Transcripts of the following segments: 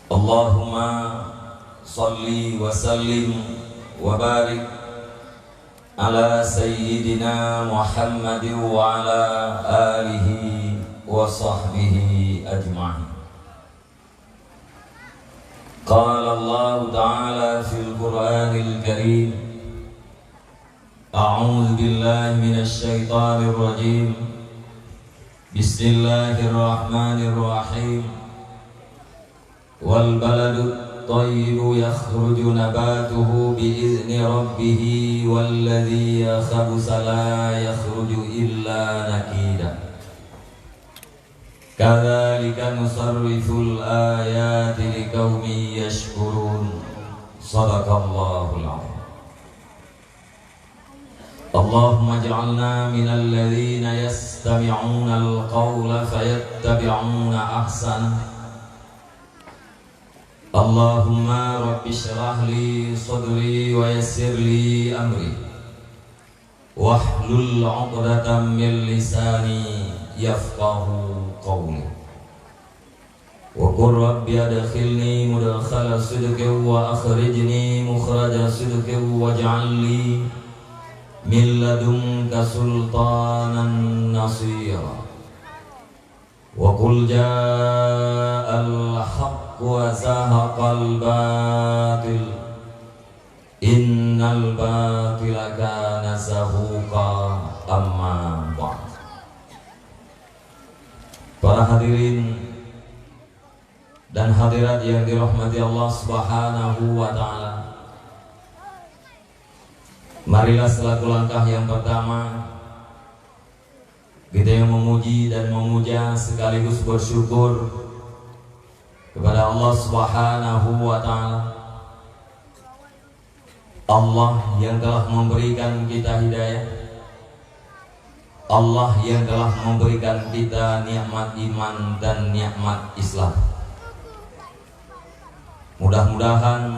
Allahumma salli wa sallim wa barik ala sayyidina Muhammadin wa ala alihi wa sahbihi ajma'in. Qala Allah Ta'ala fil Qur'anil Karim, a'udzu billahi minasy syaithanir rajim. Bismillahirrahmanirrahim. Wal baladut thayyibu yakhruju nabatuhu bi'izni rabbih walladzi khabutha la yakhruju illa nakida. Kadzalika nusarriful ayati liqaumin yashkurun. Shadaqallahul 'azim. Allahumma ij'alna minal ladzina yastami'una al-qawla fayattabi'una ahsana. Allahumma rabbi shrah li sadri wa yassir li amri wahlul 'uqdatam min lisani yafqahu qawli. Wa qur rabbi adkhilni mudkhala sidqin wa akhrijni mukhraja sidqin waj'al li min ladunka sultanan nasira. Wa qul ja'al haqq wa zahaqal batil innal batila kana zahuqa. Amma ba'd. Para hadirin dan hadirat yang dirahmati Allah Subhanahu wa Ta'ala, marilah selaku langkah yang pertama kita yang memuji dan memuja sekaligus bersyukur kepada Allah Subhanahu wa Ta'ala, Allah yang telah memberikan kita hidayah, Allah yang telah memberikan kita nikmat iman dan nikmat Islam. Mudah-mudahan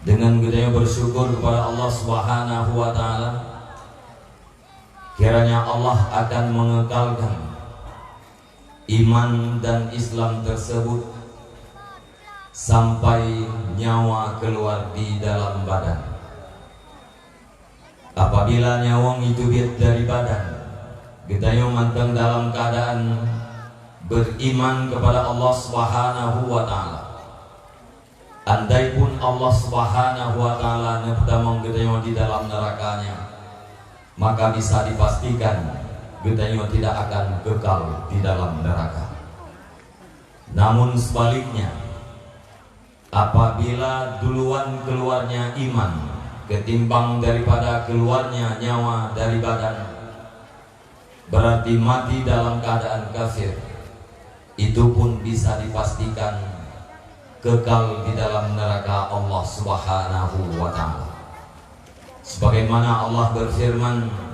dengan kita bersyukur kepada Allah Subhanahu wa Ta'ala, kiranya Allah akan mengekalkan iman dan Islam tersebut sampai nyawa keluar di dalam badan. Apabila nyawang itu biat dari badan, kita yang manteng dalam keadaan beriman kepada Allah Subhanahu wa Ta'ala. Andai pun Allah Subhanahu wa Ta'ala neptamong kita yang di dalam nerakanya, maka bisa dipastikan kita yang tidak akan kekal di dalam neraka. Namun sebaliknya, apabila duluan keluarnya iman ketimbang daripada keluarnya nyawa dari badan, berarti mati dalam keadaan kafir, itu pun bisa dipastikan kekal di dalam neraka Allah Subhanahu wa Ta'ala. Sebagaimana Allah berfirman,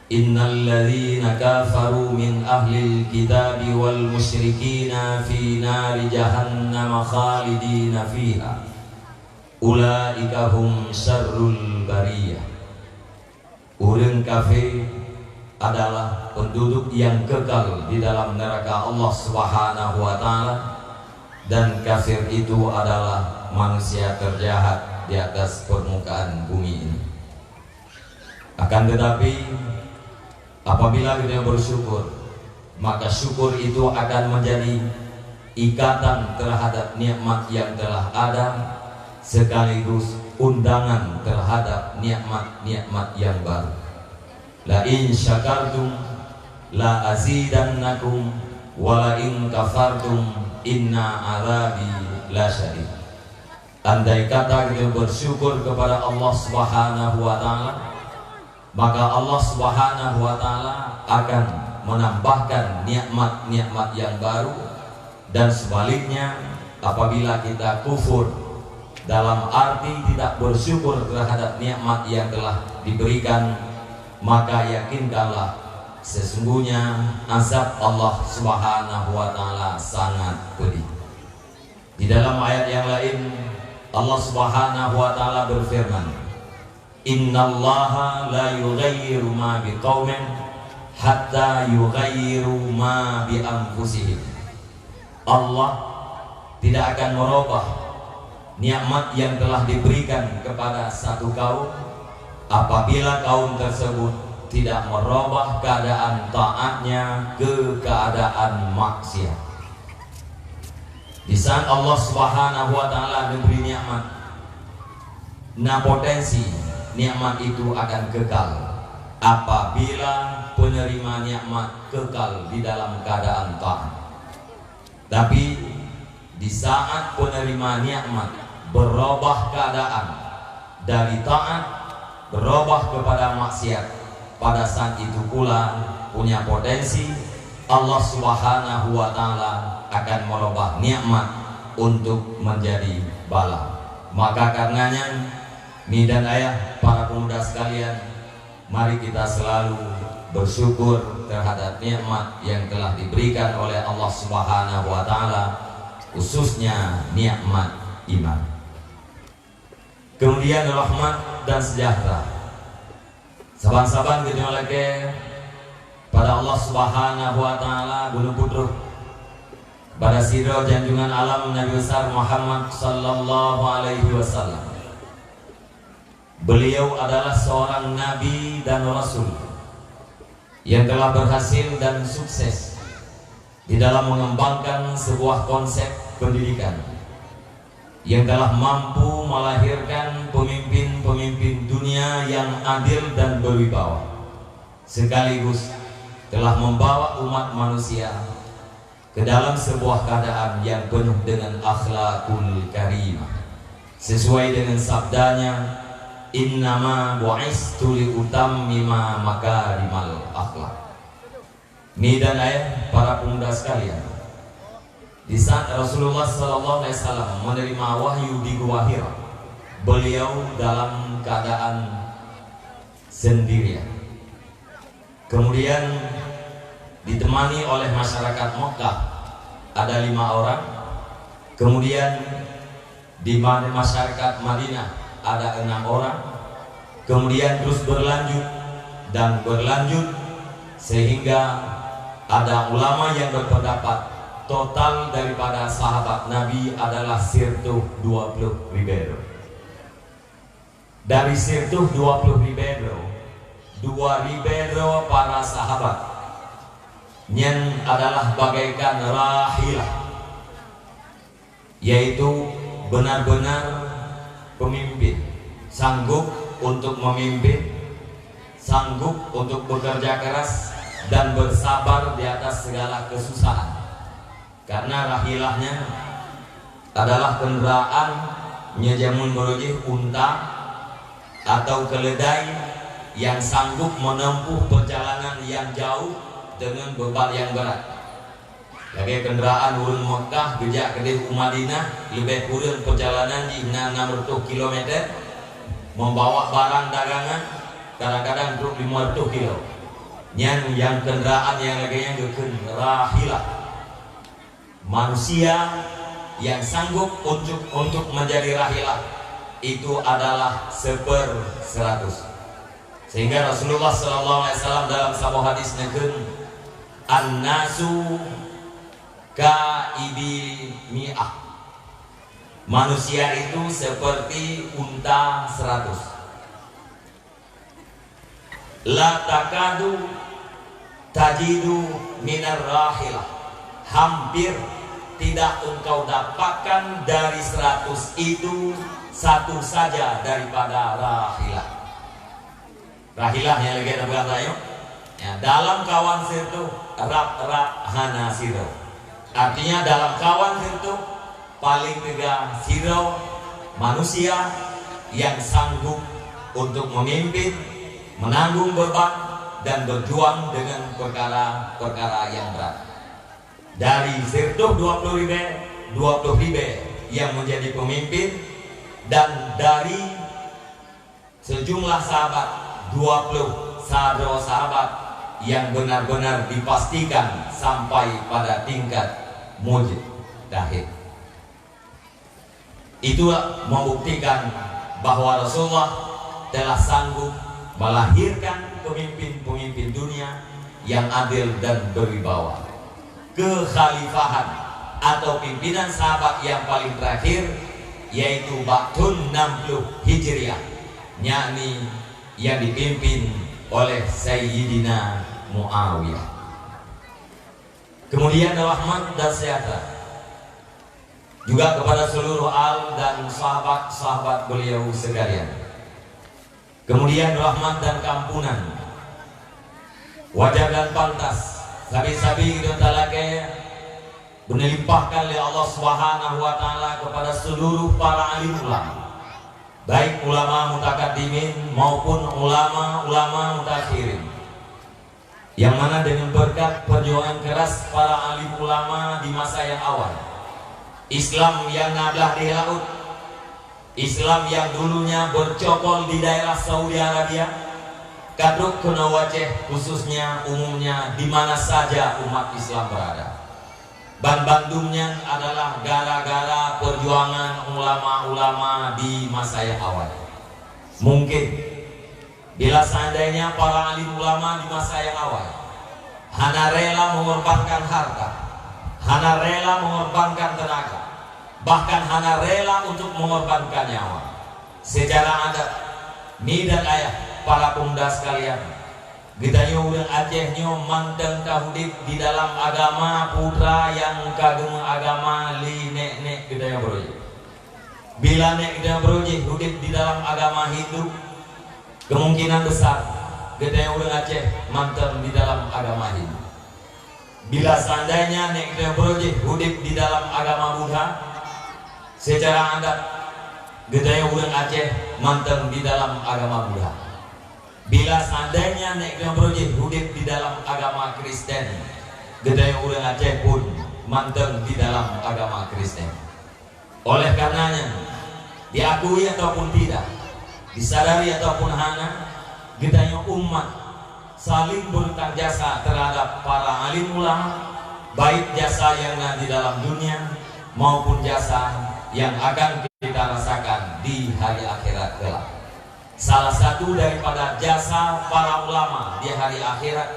innal ladzina kafaru min ahlil kitabi wal musyrikina fi nari jahannam khalidina fiha ulaika hum syarrul bariyah. Urang kafir adalah penduduk yang kekal di dalam neraka Allah Subhanahu wa Ta'ala, dan kafir itu adalah manusia terjahat di atas permukaan bumi ini. Akan tetapi apabila kita bersyukur, maka syukur itu akan menjadi ikatan terhadap nikmat yang telah ada, sekaligus undangan terhadap nikmat-nikmat yang baru. La in syakartum la azidannakum wa la in kafartum inna azabi la syadid. Andai kata kita bersyukur kepada Allah Subhanahu wa Ta'ala, maka Allah Subhanahu wa Ta'ala akan menambahkan nikmat-nikmat yang baru, dan sebaliknya apabila kita kufur dalam arti tidak bersyukur terhadap nikmat yang telah diberikan, maka yakinkanlah sesungguhnya azab Allah Subhanahu wa Ta'ala sangat pedih. Di dalam ayat yang lain Allah Subhanahu wa Ta'ala berfirman, innallaha la yughayyiru ma biqaumin hatta yughayyiru ma bi anfusihim. Allah tidak akan merubah nikmat yang telah diberikan kepada satu kaum apabila kaum tersebut tidak merubah keadaan taatnya ke keadaan maksiat. Di saat Allah Subhanahu wa taala memberi nikmat, nah potensi nikmat itu akan kekal apabila penerima nikmat kekal di dalam keadaan taat. Tapi di saat penerima nikmat berubah keadaan dari taat berubah kepada maksiat, pada saat itu pula punya potensi Allah Subhanahu wa taala akan merubah nikmat untuk menjadi bala. Maka karenanya mi dan ayah para pemuda sekalian, mari kita selalu bersyukur terhadap nikmat yang telah diberikan oleh Allah Subhanahu wa taala, khususnya nikmat iman. Kemudian rahmat dan sejahtera saban-saban gitu lagi pada Allah Subhanahu wa taala gunung putruh pada sirah janjungan alam Nabi besar Muhammad sallallahu alaihi wasallam. Beliau adalah seorang nabi dan rasul yang telah berhasil dan sukses di dalam mengembangkan sebuah konsep pendidikan yang telah mampu melahirkan pemimpin-pemimpin dunia yang adil dan berwibawa, sekaligus telah membawa umat manusia ke dalam sebuah keadaan yang penuh dengan akhlakul karimah, sesuai dengan sabdanya, innama bu'istu liutammima makarimal akhlak. Ini dan ayah para pemuda sekalian, di saat Rasulullah SAW menerima wahyu di Gua Hira, beliau dalam keadaan sendirian. Kemudian ditemani oleh masyarakat Mekah ada 5 orang. Kemudian di masyarakat Madinah ada 6 orang. Kemudian terus berlanjut dan berlanjut sehingga ada ulama yang berpendapat total daripada sahabat Nabi adalah 120 ribu. Dari 120 ribu, 2 ribu para sahabat yang adalah bagaikan rahilah, yaitu benar-benar pemimpin, sanggup untuk memimpin, sanggup untuk bekerja keras dan bersabar di atas segala kesusahan. Karena rahilahnya adalah kendaraan nyajamun merujuk unta atau keledai yang sanggup menempuh perjalanan yang jauh dengan beban yang berat. Lagi kendaraan urun Mekah gejak ke Madinah lebih kurang perjalanan di 600 km, membawa barang dagangan kadang-kadang untuk 500 kilo. Yang kendaraan yang lagi yang rahilah, manusia yang sanggup untuk menjadi rahilah itu adalah 1/100. Sehingga Rasulullah SAW dalam sebuah hadis neken, an-nasu ka'ibi mi'ah, manusia itu seperti unta 100. La takadu tajidu minar rahilah, hampir tidak engkau dapatkan dari 100 itu satu saja daripada rahilah. Rahilah yang lagi ada berkata ya, dalam kawan sirtu rap hana siro, artinya dalam kawan sirtu paling tiga siro, manusia yang sanggup untuk memimpin, menanggung beban dan berjuang dengan perkara-perkara yang berat. Dari sirtu 20 ribu yang menjadi pemimpin, dan dari sejumlah sahabat 20 sahabat yang benar-benar dipastikan sampai pada tingkat mujtahid. Itu membuktikan bahwa Rasulullah telah sanggup melahirkan pemimpin-pemimpin dunia yang adil dan berwibawa. Kekhalifahan atau pimpinan sahabat yang paling terakhir, yaitu Ba'dun 60 Hijriah, yakni yang dipimpin oleh Sayyidina Muawiyah. Kemudian rahmat dan sejahtera juga kepada seluruh al dan sahabat-sahabat beliau sekalian. Kemudian rahmat dan kampunan, wajar dan pantas sabi-sabi dan talake dilimpahkan oleh Allah Subhanahu wa taala kepada seluruh para alim ulama, baik ulama mutakaddimin maupun ulama mutakhirin, yang mana dengan berkat perjuangan keras para alim ulama di masa yang awal, Islam yang nablah di laut, Islam yang dulunya bercokol di daerah Saudi Arabia, kadruk kena wajah khususnya umumnya di mana saja umat Islam berada. Bandungnya adalah gara-gara perjuangan ulama-ulama di masa yang awal. Mungkin bila seandainya para alim ulama di masa yang awal hana rela mengorbankan harta, hana rela mengorbankan tenaga, bahkan hana rela untuk mengorbankan nyawa, secara adat mi dan ayah para pemuda sekalian, kita udah Aceh nyo manteng kahudip di dalam agama putra yang kagem agama li nek kita yang beroje. Bila nek kita beroje hudip di dalam agama Hindu, kemungkinan besar kita yang udah Aceh manteng di dalam agama Hindu. Bila seandainya nek kita beroje hudip di dalam agama Buddha, secara adat kita yang udah Aceh manteng di dalam agama Buddha. Bila seandainya nek beroje hudip di dalam agama Kristen, gedaya urang Aceh pun manteng di dalam agama Kristen. Oleh karenanya, diakui ataupun tidak, disadari ataupun hana, gedaya umat saling berutang jasa terhadap para alim ulama, baik jasa yang ada di dalam dunia maupun jasa yang akan kita rasakan di hari akhirat kelak. Salah satu daripada jasa para ulama di hari akhirat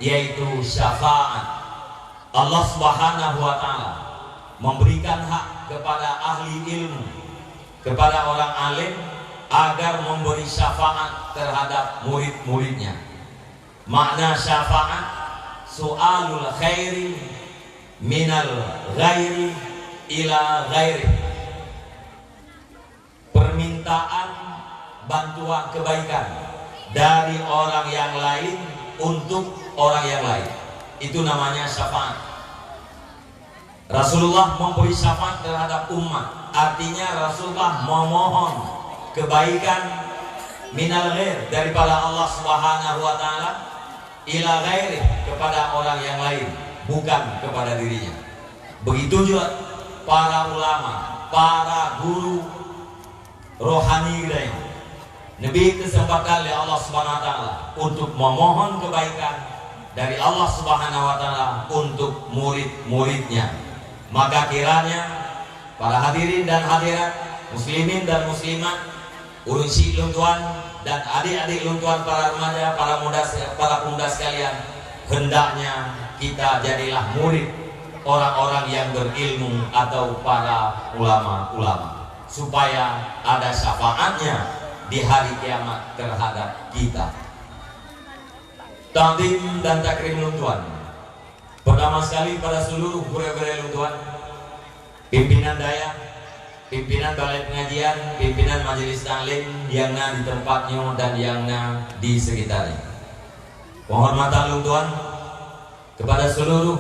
yaitu syafaat. Allah Subhanahu wa taala memberikan hak kepada ahli ilmu, kepada orang alim agar memberi syafaat terhadap murid-muridnya. Makna syafaat su'alul khairi minal ghairi ila ghairi, permintaan bantuan kebaikan dari orang yang lain untuk orang yang lain, itu namanya syafaat. Rasulullah memberi syafaat terhadap umat, artinya Rasulullah memohon kebaikan minal ghair daripada Allah Subhanahu wa taala ila ghairi kepada orang yang lain, bukan kepada dirinya. Begitu juga para ulama, para guru rohani kita, Nabi kesempatan oleh Allah Subhanahu wa taala untuk memohon kebaikan dari Allah Subhanahu wa taala untuk murid-muridnya. Maka kiranya para hadirin dan hadirat, muslimin dan muslimat, urunsi luntuan dan adik-adik luntuan, para remaja, para pemuda sekalian, hendaknya kita jadilah murid orang-orang yang berilmu atau para ulama-ulama, supaya ada syafaatnya di hari kiamat terhadap kita. Takdim dan takrim luntuan. Pertama sekali pada seluruh pura-pura luntuan, pimpinan daya, pimpinan balai pengajian, pimpinan majelis taklim yang di tempatnya dan yang di sekitarnya. Penghormatan luntuan kepada seluruh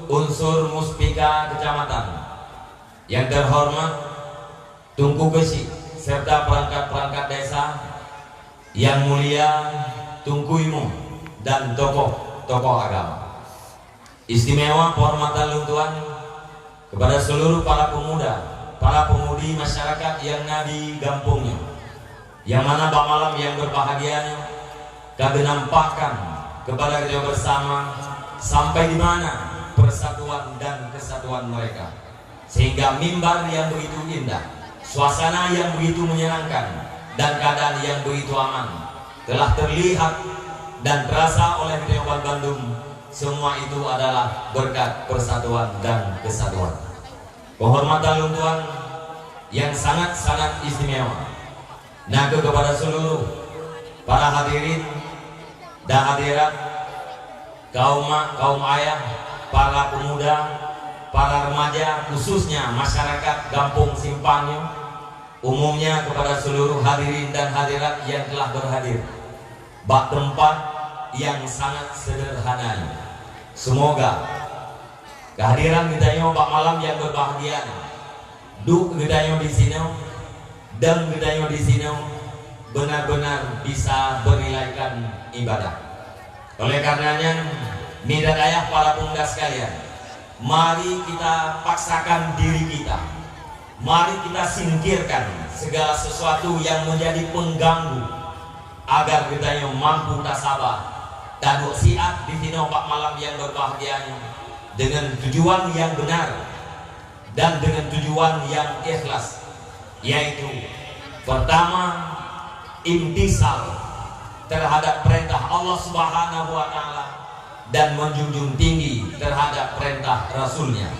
unsur muspika kecamatan yang terhormat, Tungku Gesi serta perangkat-perangkat desa yang mulia, Tungku Imu dan tokoh-tokoh agama. Istimewa penghormatan luntuan kepada seluruh para pemuda, para pemudi masyarakat yang di kampungnya, yang mana Pak Malam yang berbahagianya kami nampakkan kepada kita bersama sampai di mana persatuan dan kesatuan mereka, sehingga mimbar yang begitu indah, suasana yang begitu menyenangkan, dan keadaan yang begitu aman telah terlihat dan terasa oleh Dewan Bandung. Semua itu adalah berkat persatuan dan kesatuan. Penghormatan luntuan yang sangat-sangat istimewa. Nah, kepada seluruh para hadirin dan hadirat, kaum ayah, para pemuda, para remaja, khususnya masyarakat Kampung Simpangyo, umumnya kepada seluruh hadirin dan hadirat yang telah berhadir bak tempat yang sangat sederhana. Semoga kehadiran kita ini bak malam yang berbahagia, duk kita di sini dan kita di sini benar-benar bisa bernilaikan ibadah. Oleh karenanya, mi dan ayah para pemuda sekalian, mari kita paksakan diri kita. Mari kita singkirkan segala sesuatu yang menjadi pengganggu agar kita yang mampu tasabah dan siat di sini pak malam yang berbahagia dengan tujuan yang benar dan dengan tujuan yang ikhlas, yaitu pertama, imtisal terhadap perintah Allah Subhanahu wa Ta'ala dan menjunjung tinggi terhadap perintah Rasulnya,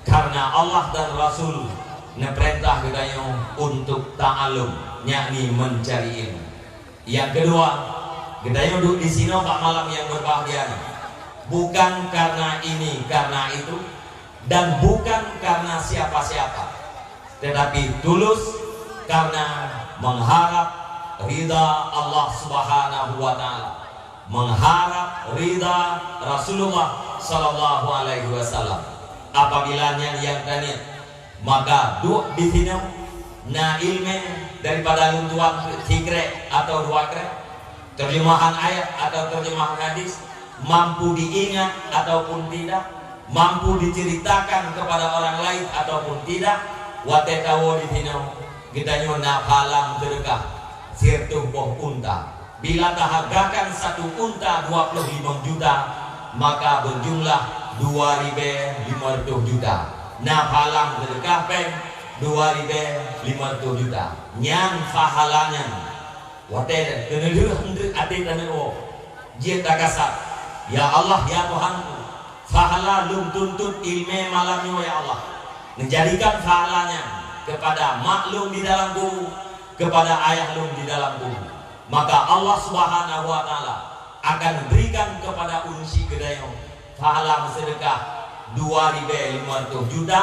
karena Allah dan Rasul perintah kita untuk ta'alum, yakni mencari ilmu. Yang kedua, kita duduk di sini pak malam yang berbahagia bukan karena ini karena itu dan bukan karena siapa-siapa, tetapi tulus karena mengharap ridha Allah Subhanahu wa Ta'ala, mengharap ridha Rasulullah Sallallahu Alaihi Wasallam. Apabila yang tanya, maka duduk di sini na ilmu daripada luntuan tikre atau dua kre, terjemahan ayat atau terjemahan hadis, mampu diingat ataupun tidak, mampu diceritakan kepada orang lain ataupun tidak, watetawo di sini kita nyona palang sedekah sirtuh boh unta. Bila hargakan satu unta 25 juta, maka berjumlah 2.500 juta. Nah palang sedekah peng 2.500 juta. Nyang pahalanya wate kenedeh hundred ate taneo jeta kasat. Ya Allah ya Tuhanku, pahala lum tuntut ilme malamnya ya Allah, menjadikan pahalanya kepada maklum di dalam tubuh, kepada ayah lum di dalam tubuh, maka Allah Subhanahu wa Ta'ala akan berikan kepada unsi gedayo pahala sedekah 2.500 juta,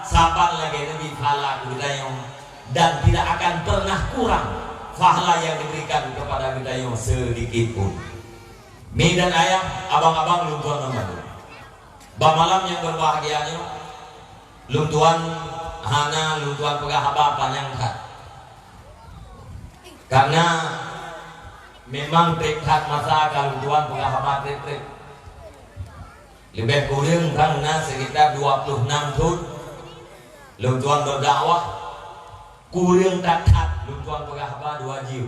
sabar lagi lebih pahala gedayo, dan tidak akan pernah kurang pahala yang diberikan kepada gedayo sedikit pun. Mi dan ayah, abang-abang luntuan membantu malam yang berbahagianya, luntuan hana luntuan pegahaba panjangkat, karena memang trik-trik masa kalau luntuan pegahaba trik-trik lebih kurang karena sekitar 26 tahun luntuan berdakwah, kurang tak luntuan pegahaba 2 jam,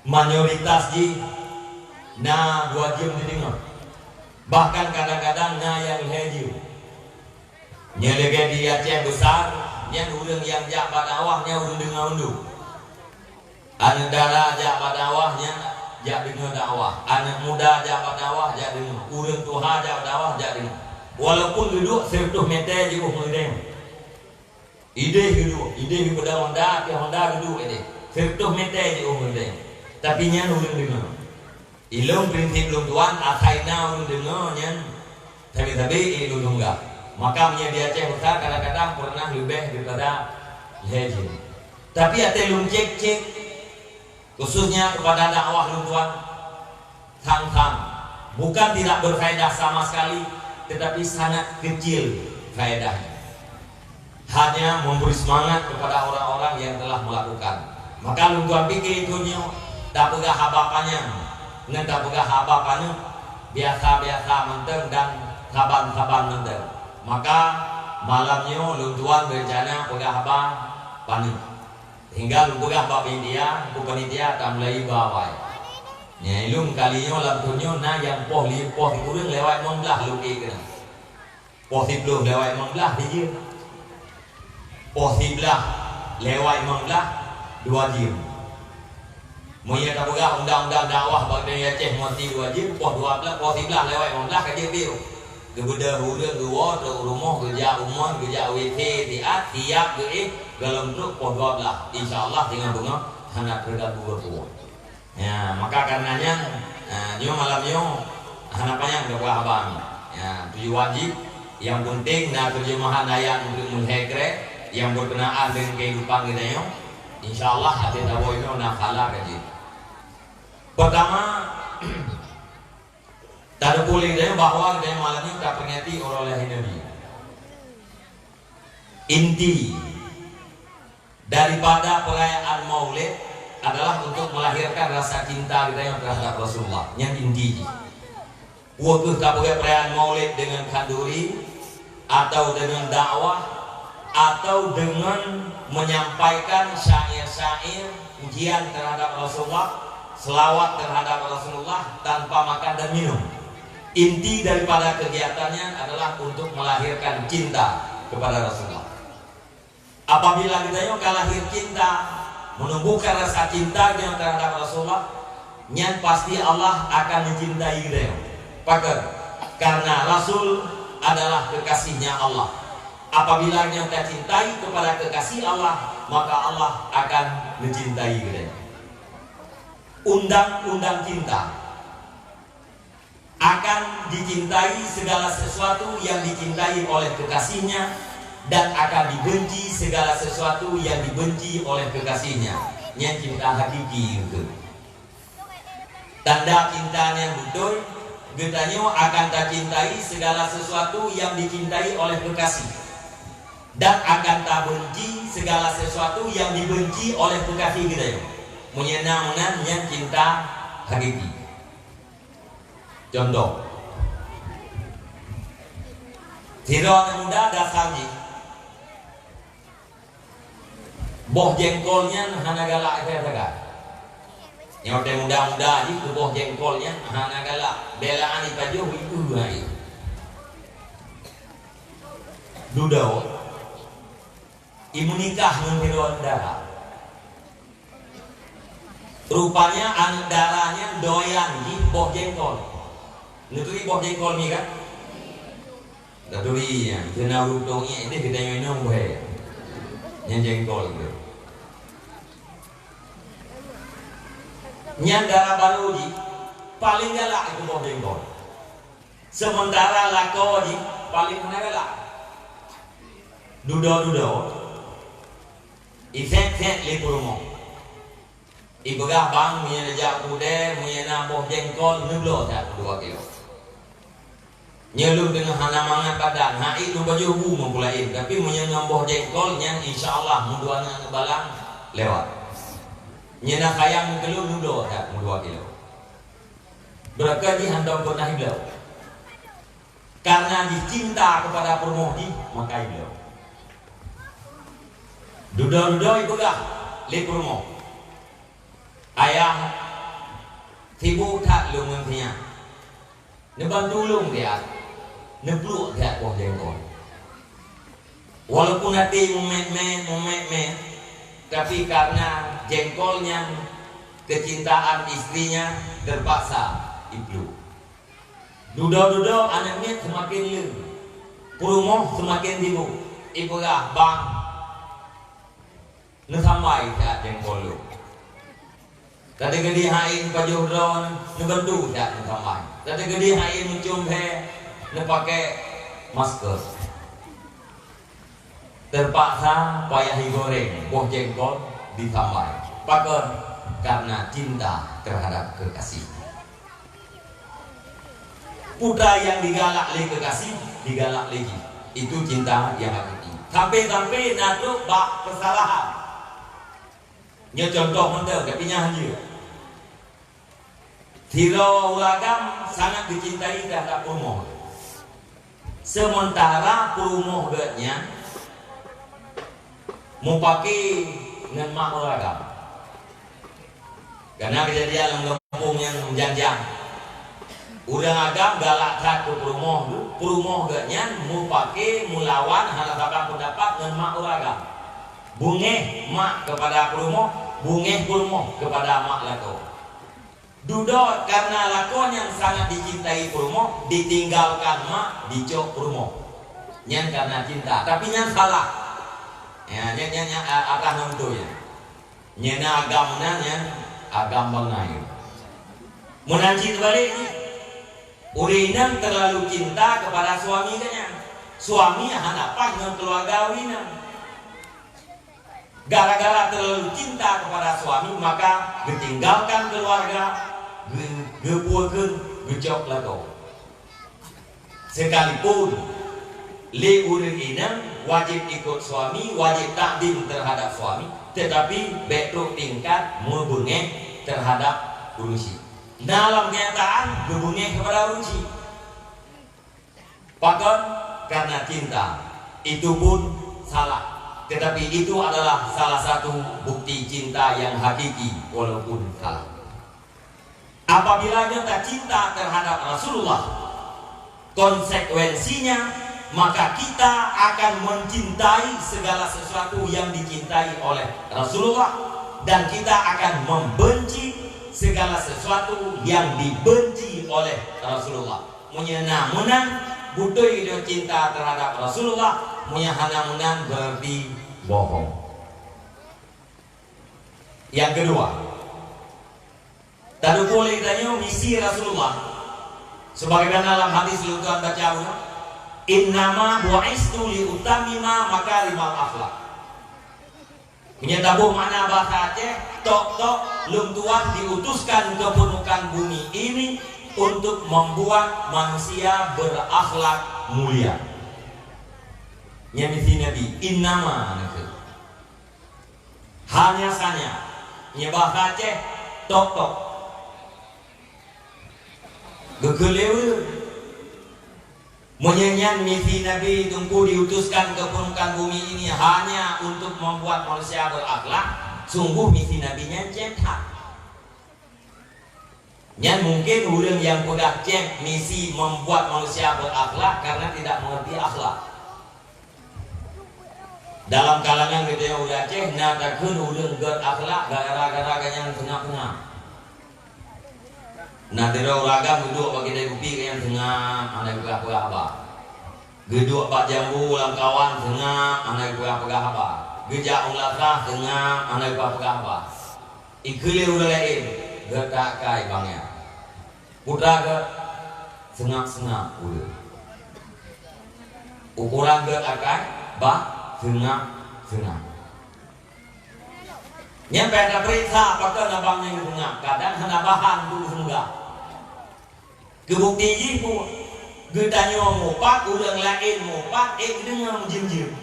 mayoritas ji nah 2 jam didengar, bahkan kadang-kadang nah yang hejim nyelege di Aceh besar yang urang yang jak badawahnya urang dengar unduh, anak dara jak badawahnya jak dengar dakwah, anak muda jak badawah jak dengar, urang tuha jak dakwah jak dengar, walaupun duduk 100 meter je umurnya ide duduk ide pada Honda duduk ide 100 meter je umurnya, tapi nya urang dengar ilung prinsip luntuan akaina urang dengar nya tapi ilung tunggak. Maka menjadi Aceh besar kadang-kadang pernah lebih daripada hejim. Tapi ada cek khususnya kepada dakwah luntuan tang-tang, bukan tidak berfaedah sama sekali, tetapi sangat kecil faedahnya, hanya memberi semangat kepada orang-orang yang telah melakukan. Maka luntuan pikir itu tak pegah apa-apanya, dengan tak pegah apa-apanya, biasa-biasa menteng dan saban-saban menteng. Maka malamnya luntuan berencana pegah apa panik hingga lu pegah apa panitia ku panitia akan mulai bawai nya ilung kalinya lampunya na yang poh kurang lewat membelah lu kena poh belum lewat membelah dia poh belah lewat membelah 2 jam moya tak pegah undang-undang dakwah bagi Aceh mesti 2 jam poh 12 poh belah lewat membelah ke dia biru kemudian urang dua rumah ke kerja umum, kerja WT, tiap ge dalam truk pohon lah. Insyaallah dengan bunga hana kerja dua buah. Ya, maka karenanya nyo malam nyo hanapannya udah abang. Ya, tujuh wajib yang penting na terjemahan ayat untuk menghekre yang berkenaan dengan kehidupan kita nyo. Insyaallah hati tahu itu nak kalah kaji. Pertama, tak boleh dia bahwa dia malam ini tak peringati oleh Nabi. Inti daripada perayaan Maulid adalah untuk melahirkan rasa cinta kita yang terhadap Rasulullah. Yang inti. Waktu tak boleh perayaan Maulid dengan kanduri atau dengan dakwah atau dengan menyampaikan syair-syair ujian terhadap Rasulullah, selawat terhadap Rasulullah tanpa makan dan minum. Inti daripada kegiatannya adalah untuk melahirkan cinta kepada Rasulullah. Apabila kita lahir cinta, menumbuhkan rasa cinta kita terhadap Rasulullah, nyan pasti Allah akan mencintai kita. Pakai karena Rasul adalah kekasihnya Allah. Apabila kita cintai kepada kekasih Allah, maka Allah akan mencintai kita. Undang-undang cinta akan dicintai segala sesuatu yang dicintai oleh kekasihnya dan akan dibenci segala sesuatu yang dibenci oleh kekasihnya. Yang cinta hakiki itu. Tanda cintanya yang betul, getanya akan tak cintai segala sesuatu yang dicintai oleh kekasih dan akan tak benci segala sesuatu yang dibenci oleh kekasih kita. Menyenangkan yang cinta hakiki. Contoh, tidak muda dasarnya, boh jengkolnya hana galak kata. Yang muda-muda itu boh jengkolnya hana galak. Belaan ipajuh itu hai. Dudau, ibu nikah dengan darah. Rupanya anak darahnya doyan di boh jengkol. Nuturi boh jengkol ni kan? Nuturi ya. Kena rutungnya ini kita minum boleh. Yang jengkol tu. Yang darah baru di paling galak itu boh jengkol. Sementara lako di paling mana galak? Dudo. Isek lipurmo. Ibegah bang punya lejak kude, punya naboh jengkol, nublo tak 2 kilo. Nyelum dengan hana mangan badan, hai itu baju hu mempulain, tapi punya naboh jengkol yang insyaallah muduana ngebalang lewat. Nyena kayang kelum nublo tak 2 kilo. Berapa dihantam pernah hilau. Karena dicinta kepada permohdi, maka hilau. Dudo ibegah lipurmo. Ayah tibu tak lungan punya, nebantu lung dia, nebluk dia boh jengkol. Walaupun hati mumet, tapi karena jengkolnya kecintaan istrinya terpaksa iblu. Dudo anaknya semakin leng, purumoh semakin tibu. Ibu lah bang, nesambai dia jengkol lu. Tadi gede hain pajuh drone ngebantu tak sampai. Tadi gede hain mencium he pakai masker. Terpaksa payah digoreng boh jengkol ditambai. Pakai karena cinta terhadap kekasih. Putra yang digalak lagi kekasih digalak lagi. Itu cinta yang hakiki. Sampai nato bak kesalahan. Nya contoh mentah tapi nya hanya. Hero uragam sangat dicintai terhadap Purmoh. Sementara Purmoh getnya mau pakai dengan mak uragam. Karena kejadian kampung yang menjanjang. Urang agam galak satu Purmoh getnya mau pakai melawan hal sabang pendapat dengan mak uragam. Bungeh mak kepada Purmoh, bungeh Purmoh kepada mak lako. Dudo karena lakon yang sangat dicintai Purmoh, ditinggalkan mak dicok Purmoh. Nyan karena cinta, tapi nyan salah. Ya, nyan akan nentunya. Nyena agamna nyan agam bangai. Menanci balik. Urinan terlalu cinta kepada suaminya. Suami hanapah dengan keluarga urinan. Gara-gara terlalu cinta kepada suami maka ditinggalkan keluarga, gepuekeun, gejok lato. Sekalipun li urang ina wajib ikut suami, wajib takdim terhadap suami, tetapi betul tingkat membengek terhadap urusi. Dalam kenyataan berbengek kepada urusi. Bahkan karena cinta itu pun salah. Tetapi itu adalah salah satu bukti cinta yang hakiki walaupun salah. Apabila kita cinta terhadap Rasulullah, konsekuensinya maka kita akan mencintai segala sesuatu yang dicintai oleh Rasulullah, dan kita akan membenci segala sesuatu yang dibenci oleh Rasulullah. Menang butuh itu cinta terhadap Rasulullah, menang berarti bohong. Yang kedua, tadi boleh tanya misi Rasulullah sebagaimana dalam hadis Lutuan baca, innama bu'istu li utamima makarimal akhlak. Menyatabuh mana bahasa Aceh, tok lum Tuhan diutuskan ke permukaan bumi ini untuk membuat manusia berakhlak mulia. Nyamisi Nabi innama hanya saja bahasa Aceh tok gegelewe. Menyanyian misi Nabi tunggu diutuskan ke permukaan bumi ini hanya untuk membuat manusia berakhlak. Sungguh misi Nabinya cetak. Yang mungkin orang yang sudah cek misi membuat manusia berakhlak karena tidak mengerti akhlak. Dalam kalangan kita yang udah cek, natakan orang berakhlak gara-gara yang tengah-tengah. Nah, tidak ragam duduk bagi dia kopi yang tengah, anak pegah apa? Geduk pak jambu ulang kawan tengah, anak pegah apa? Gejak ulasah tengah, anak pegah apa? Ikuli udah lain, getak kai bangnya. Putra ke sengak udah. Ukuran getak kai, bah sengak. Nyampe ada periksa, apakah nabangnya yang tengah? Kadang hana bahan dulu semua. Kebukti jipu, getanya ngopat, ulang lain ngopat, dengan jim-jim.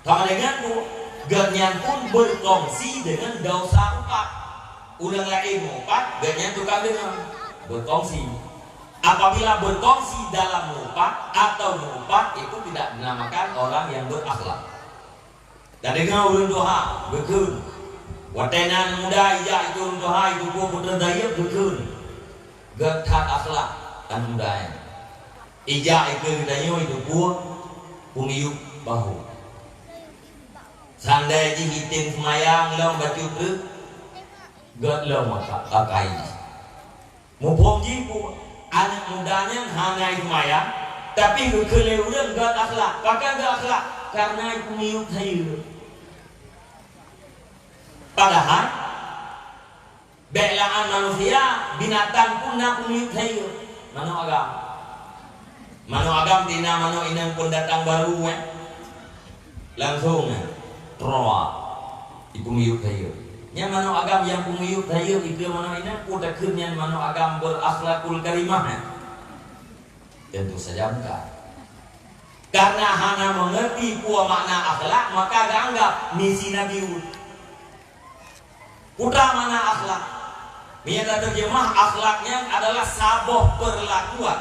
Sama dengan itu, ganyan pun berkongsi dengan dosa upat. Ulang lain ngopat, ganyan tukang dengan berkongsi. Apabila berkongsi dalam ngopat atau ngopat itu tidak dinamakan orang yang berakhlak. Dan dengan urun doa, bekun. Watenan muda ija itu urun doa itu gua putra daya bekun. Getat akhlak dan mudanya. Ija itu danyo itu gua pungiyuk bahu. Sandai ji hitin semayang long bacu tu, get long mata akai. Mupom ji pu anak mudanya hanai semayang, tapi keleureun get akhlak. Pakai get akhlak karena pungiyuk hayu. Padahal belaan manusia binatang pun nak pungiyuk hayu. Mano agam tina mano inang pun datang baru langsung roa ipungiyuk hayu. Nya mano agam yang pungiyuk hayu itu mano inang pun dakeunya mano agam berakhlakul karimah. Tentu saja enggak. Karena hanya mengerti pua makna akhlak maka dianggap misi Nabi. Putra mana akhlak? Minta terjemah akhlaknya adalah saboh perlakuan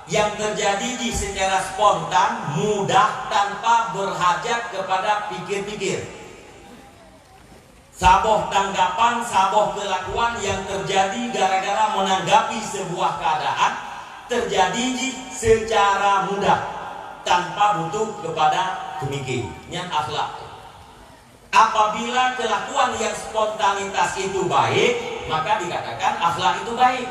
yang terjadi secara spontan, mudah, tanpa berhajat kepada pikir-pikir. Saboh tanggapan, saboh kelakuan yang terjadi gara-gara menanggapi sebuah keadaan terjadi secara mudah tanpa butuh kepada pemikir. Yang akhlak. Apabila kelakuan yang spontanitas itu baik, maka dikatakan akhlak itu baik.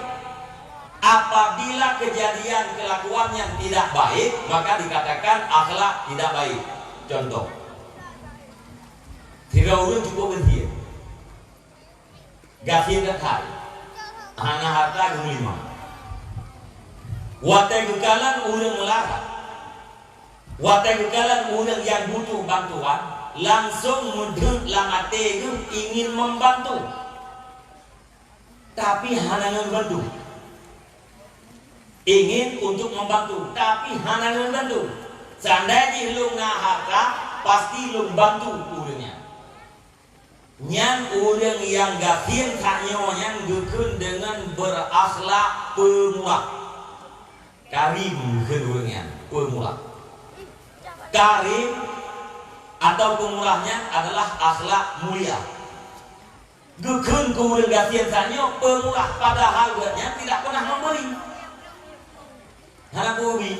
Apabila kejadian kelakuan yang tidak baik, maka dikatakan akhlak tidak baik. Contoh, tiga orang cukup berhenti, gafir dekat, anak harta lima. Watai kekalan orang melarang, watai kekalan orang yang butuh bantuan, langsung mudeng lamate ingin membantu, tapi hanya membantu. Ingin untuk membantu, tapi hanya membantu. Seandainya lu harta, pasti lu bantu urangnya. Nyan urang yang gafir kanyonya gekun dengan berakhlak pemurah. Karim gekun urangnya pemurah. Karim atau pemurahnya adalah akhlak mulia. Gekun ke urang gafir kanyo pemurah, padahal urangnya tidak pernah memberi. Hana bumi,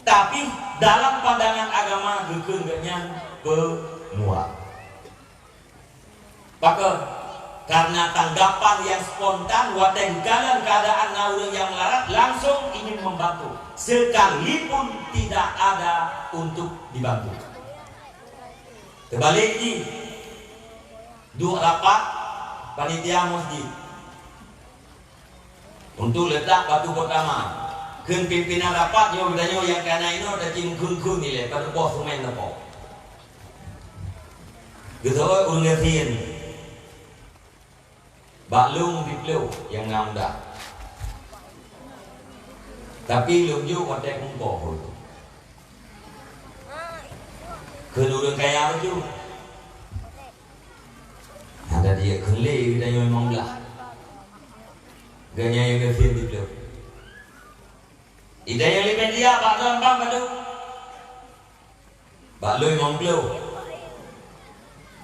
tapi dalam pandangan agama gekengnya pemurah. Maka karena tanggapan yang spontan, watengalan keadaan orang yang melarat langsung ingin membantu, sekalipun tidak ada untuk dibantu. Terbalik ini, dua rapat panitia masjid untuk letak batu pertama. Kun pimpinan rapat yo danyo yang kana ino da cing kun ni le pada bos sumen na po. Gitu urang ngertiin. Baklung diplo yang ngamda. Tapi lung yo kotek mungko ho. Kun urang kaya tu. Ada dia kun le danyo monglah. Ganya yang ngertiin diplo. Ida yang lebih dia Pak Tuan Bang Badu Pak Lui Monglo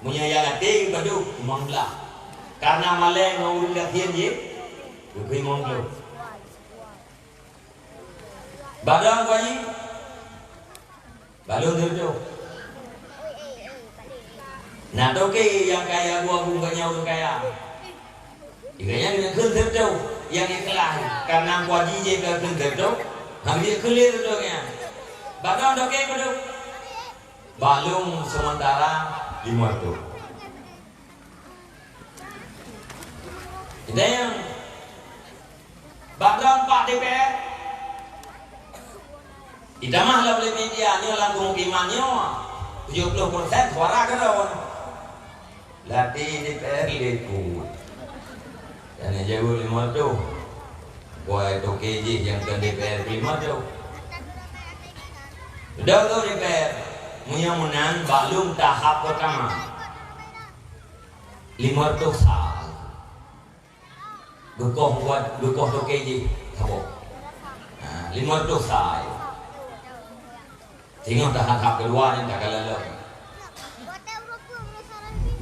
punya yang hati Badu Mongla karena malai ngurung latihan je Lui Monglo Badang Kwaji Balung Terjo nah toke yang kaya gua bunganya udah kaya iganya dengan Kun Terjo yang ikhlas karena Kwaji je ke Kun Terjo Hamil clear dongnya. Badang doke beduk. Balung sementara 500. Ini yang badang Pak DPR. Idamah lah oleh media ni lah pemukimannya 70% suara kan lawan. Latih DPR lekut. Dan jauh 500. Buat itu KJ yang ke DPR 5 tu. Sudah tu DPR menang balung tahap pertama 500 sal. Bekoh buat bekoh tu KJ tahu. 500 sal. Tengok tahap kedua yang tak kalah lagi.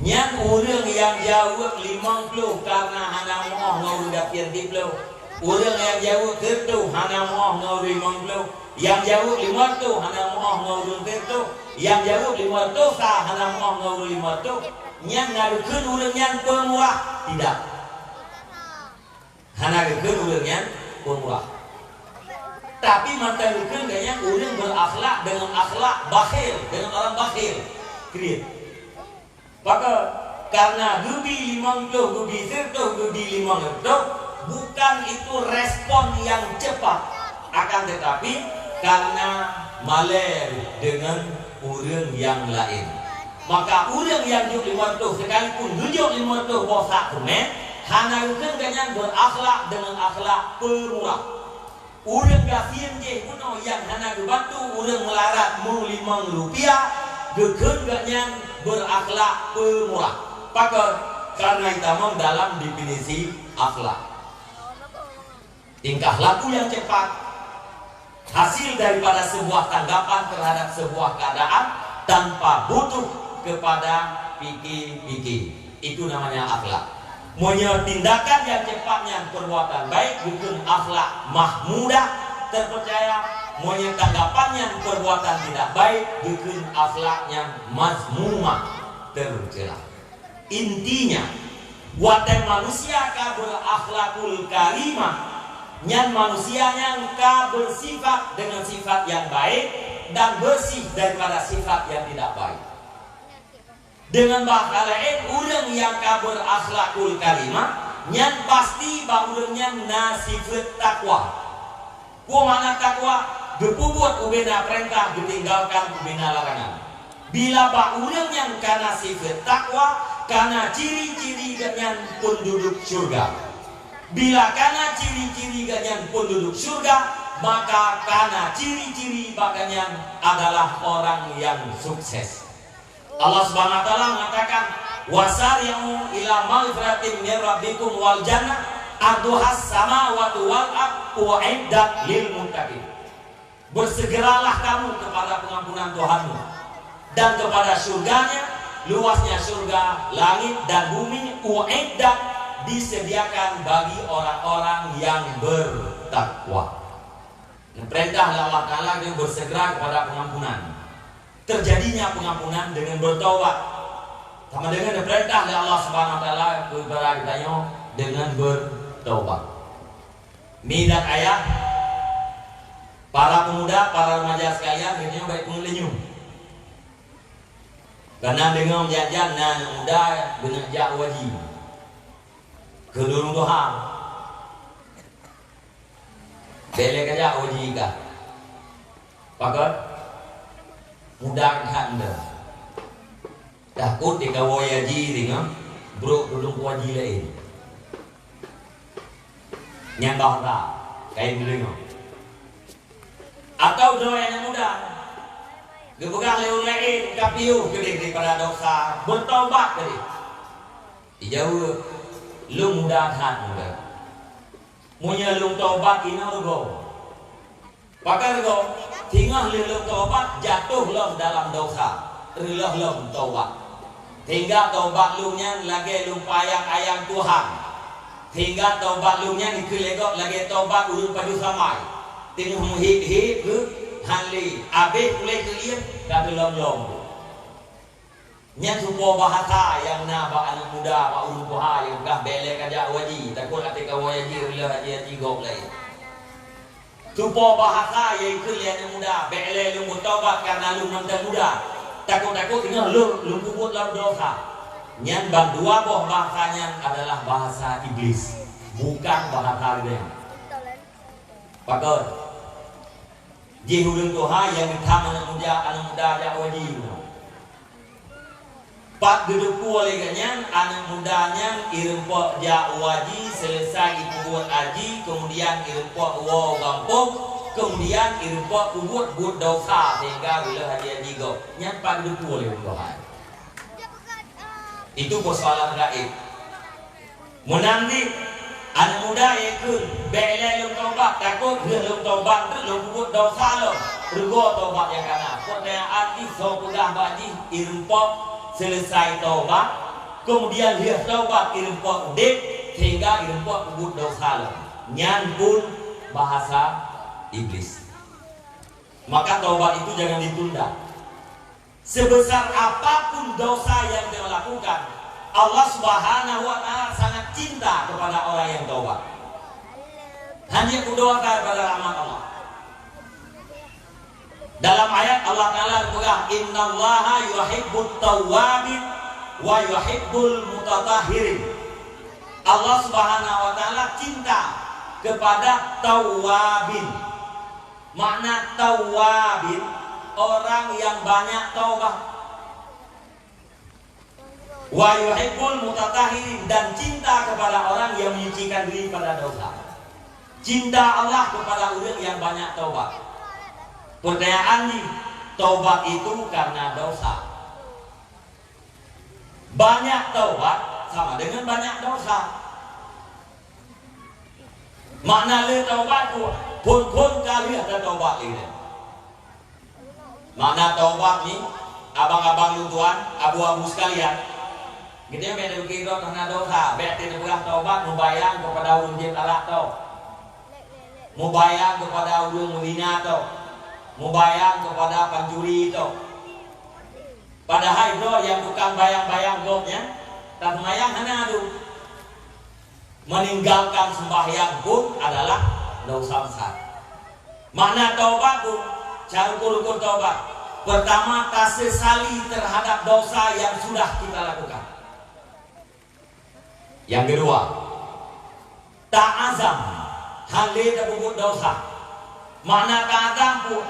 Yang orang yang jauh 50 karena hanya mau ngurus dapian diplo. Orang yang jauh tertu hanya mau ngurus 50. Yang jauh 50 hanya mau ngurus tertu. Yang jauh 50 hanya mau ngurus 50. Yang ngaruhkan orang yang pemurah tidak. Hanya ngaruhkan orang yang pemurah. Tapi mantan ngaruhkan yang orang berakhlak dengan akhlak bakhil, dengan orang bakhil. Kriit. Maka karena gubi 50, gubi tertu, gubi 50. Bukan itu respon yang cepat, akan tetapi karena maler dengan orang yang lain. Maka orang yang juk 50 sekalipun juk 50 bosak kemen, hanya dengan berakhlak dengan akhlak pemurah. Orang gafin je kuno yang hanya dibantu orang melarat mu 5 rupiah, dengan berakhlak pemurah. Maka karena itu dalam definisi akhlak. Tingkah laku yang cepat hasil daripada sebuah tanggapan terhadap sebuah keadaan tanpa butuh kepada pikir-pikir. Itu namanya akhlak. Punya tindakan yang cepatnya perbuatan baik bukan akhlak mahmudah terpercaya. Punya tanggapan yang perbuatan tidak baik bukan akhlaknya mazmumah tercela. Intinya, watai manusia ka berakhlakul karimah Nyan manusia yang bersifat dengan sifat yang baik dan bersih daripada sifat yang tidak baik. Dengan bahasa lain, orang yang berakhlakul karimah, nyan pasti bahulanya nasifat takwa. Kumana takwa? Gepubut ubena perintah, ditinggalkan ubena larangan. Bila bahulanya yang karena sifat takwa, karena ciri-ciri ganyan pun duduk surga. Bila karena ciri-ciri ganyan pun duduk surga, maka karena ciri-ciri baganyan adalah orang yang sukses. Allah Subhanahu wa taala mengatakan, wasari'u ila maghfiratin min rabbikum wal jannah arduhas samawati wal ardh u'iddat lil muttaqin. Bersegeralah kamu kepada pengampunan Tuhanmu dan kepada surganya, luasnya surga, langit dan bumi, u'iddat, disediakan bagi orang-orang yang bertakwa. Perintah Allah Ta'ala yang bersegera kepada pengampunan. Terjadinya pengampunan dengan bertaubat. Sama dengan perintah Allah Subhanahu wa taala kepada kita dengan bertaubat. Midat ayat para pemuda, para remaja sekalian, kita baik pengelenyu. Karena dengan jajan dan muda dengan jak wajib. Kedurung Tuhan belek aja uji ka pakat mudah anda takut dikawai haji dengan bro dudung haji lain nyambah tak kain dulu atau doa yang mudah gepegang lewat lain kapiu gede daripada dosa bertobat tadi dijauh lu mudahan mudah munya lu taubat ina rugo pakar rugo tinggal lu taubat jatuh lu dalam dosa rilah lu taubat hingga taubat lu nya lagi lu payang ayang Tuhan hingga taubat lu nya dikelegok lagi taubat ulun padu samai tinggal hip ke hanli abis mulai kelian kata lom nya supo bahasa yang naba anak muda pak ulun puha yang dah belek aja waji takut ketika waji rilah haji gok lain supo bahasa yang kelian yang muda belek lu bertobat karena lu mantan muda takut tinggal lu kubut lalu dosa nyan bang dua boh bahasanya adalah bahasa iblis bukan bahasa dia pakar jihulun tuha yang ditama anak muda aja waji Pak duduk oleh ganyan anak mudanya irempok ja waji selesai ikut haji kemudian irempok wo gampung kemudian irempok kubut but dosa sehingga bila haji go nyan pak duduk oleh Tuhan itu persoalan gaib menanti anak muda ikut bela lu tobat takut lu tobat lu kubut dosa lo rugo tobat yang kana pertanyaan iso pedah baji irempok selesai taubat, kemudian dia taubat irempok dek hingga irempok kubut dosa nyan pun bahasa iblis. Maka taubat itu jangan ditunda. Sebesar apapun dosa yang dia lakukan, Allah Subhanahu wa taala sangat cinta kepada orang yang taubat. Hanya berdoa kepada rahmat Allah. Dalam ayat Allah Ta'ala berkata innallaha yuhibbut tawwabin wa yuhibbul mutatahhirin. Allah Subhanahu wa taala cinta kepada tawwabin. Makna tawwabin orang yang banyak taubat. Wa yuhibbul mutatahhirin dan cinta kepada orang yang menyucikan diri pada dosa. Cinta Allah kepada orang yang banyak taubat. Pertanyaan nih, taubat itu karena dosa. Banyak taubat sama dengan banyak dosa. Makna le taubat pun kali ada taubat ini. Makna taubat nih, abang-abang lu tuan, abu-abu sekalian. Kita beda kira karena dosa. Berarti negara taubat membayang kepada ulun talak tau, membayang kepada ulun melina tau. Membayang kepada pencuri itu. Padahal itu yang bukan bayang-bayang gopnya, tak mayang hana itu. Meninggalkan sembahyang pun adalah dosa besar. Makna taubat tu, cara ukur taubat. Pertama, tak sesali terhadap dosa yang sudah kita lakukan. Yang kedua, tak azam hale tak buat dosa. Makna tak azam pun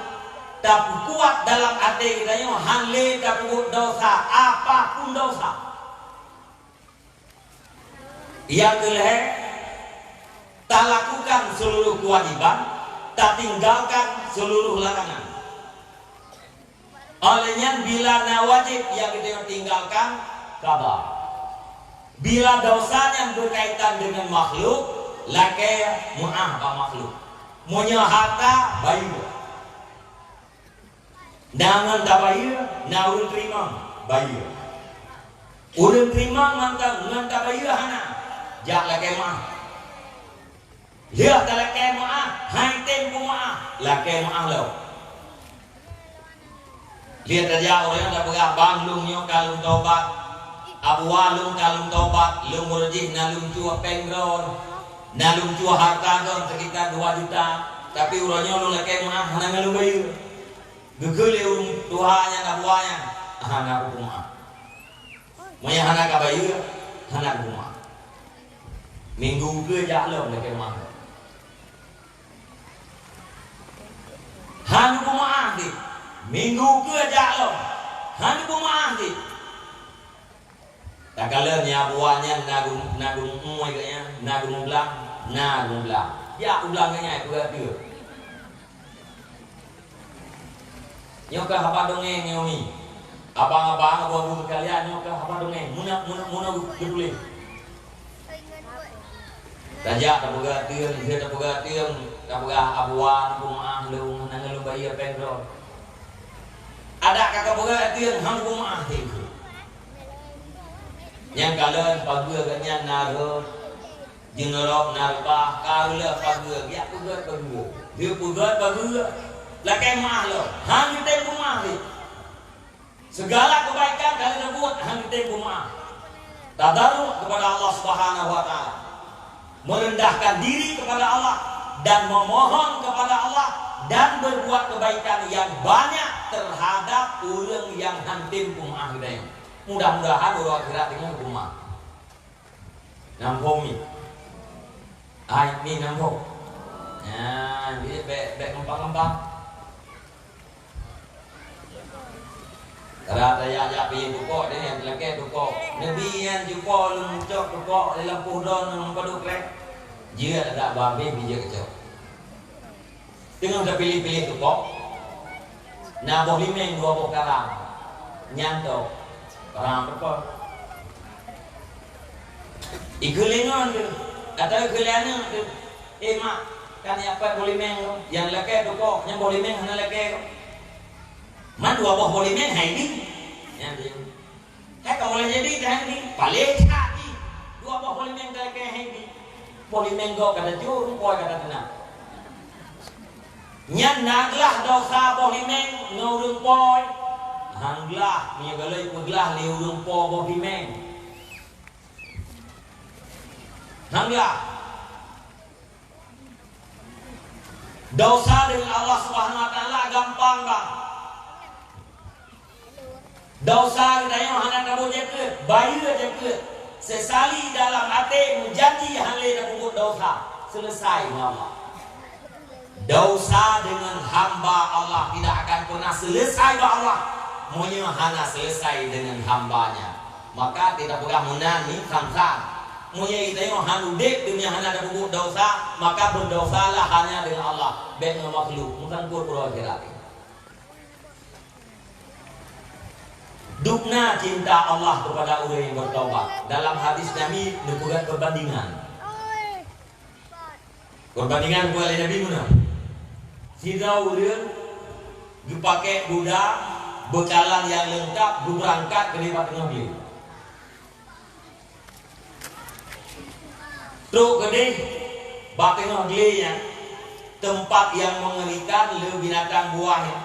tak kuat dalam hati kita yang hale tak buat dosa, apapun dosa. Yang kedua, tak lakukan seluruh kewajiban, tak tinggalkan seluruh larangan. Olehnya bila nawajib yang kita tinggalkan kabar. Bila dosa yang berkaitan dengan makhluk, laki mu'ah ba makhluk. Munya harta bayu. Nangan tak bayu, na urun terima bayu. Urun terima ngan tak bayu hana. Jak laki mu'ah. Lihat laki mu'ah, hai tempo mu'ah, laki mu'ah lo. Lihat aja orang yang tak pegah banglung nyo kalung tobat, abualung kalung tobat, lung murjih nalung cua pengron, nalung cua harta don sekitar 2 juta, tapi urangnya lu laki mah hana ngalung bayu, gegele urung tuanya abuanya, hana kumah, moya hana kabayu, hana kumah, minggu ke jalom laki mah, hana kumah di. Minggu ke jalom, hanya kumah di. Tak kala ni abuannya nagung umai kaya, nagung ulang. Ya ulang kaya itu dia. Nyoka apa dongeng nyomi? Abang-abang abu kalian nyoka apa dongeng? Muna gedule. Tajak tak boga tiang, dia tak boga tiang, tak boga abuan kumah lu nangalu bayi pengro. Ada kakak boga tiang hang kumah tu. Yang kalian pagi katnya naruh jengerok narbah kala pagi dia pugat pagi lakai mah lo hang kita kumah ni segala kebaikan kalian buat hang kita kumah tadaruk kepada Allah Subhanahu wa taala, merendahkan diri kepada Allah dan memohon kepada Allah dan berbuat kebaikan yang banyak terhadap orang yang hantim kumah kita. Mudah-mudahan orang akhirat dengan kumah. Nampung ni. Ni nampung. Nah, dia bek ngempang-ngempang. Karena ya pergi tukok dia yang lelaki tukok. Nabi yang tukok lung cok tukok dalam puhdon nang paduk lek. Dia ada babe bija kecok. Tengok dah pilih-pilih tukok. Nah boh limeng 2 boh karang. Nyantok. Karang berkor. Ikulingon tu. Atau ikuliannya tu. Mak kan apa boh limeng tu. Yang lelaki tukok, yang boh limeng hana lelaki tu. Man 2 boh boh limeng hai ni. Yang dia. Kalau boleh jadi dah ni. Paling hati. 2 boh boh limeng lelaki hai ni. Boh limeng go kata jur, boy kata tenang. Nyan naglah dosa boh limeng ngurung boy. Hanglah punya galai peglah liurung po boh limeng. Hanglah dosa dengan Allah Subhanahu wa taala gampang bang. Dosa kita yang hendak kamu jaga, bayi jaga. Sesali dalam hati menjanji hale dah buat dosa, selesai Allah. Dosa dengan hamba Allah tidak akan pernah selesai ba Allah. Monya hana selesai dengan hambanya. Maka tidak pernah menani samsat. Monya kita yang hanudek dunia hana dah buat dosa, maka berdosalah hanya dengan Allah. Baik dengan makhluk, bukan pura-pura akhirat. Dukna cinta Allah kepada orang yang bertaubat. Dalam hadis Nabi menyebutkan perbandingan. Perbandingan oleh Nabi mana? Sida orang dipakai budak bekalan yang lengkap berangkat ke lewat tengah beli. Truk gede bak tengah belinya tempat yang mengerikan le binatang buahnya.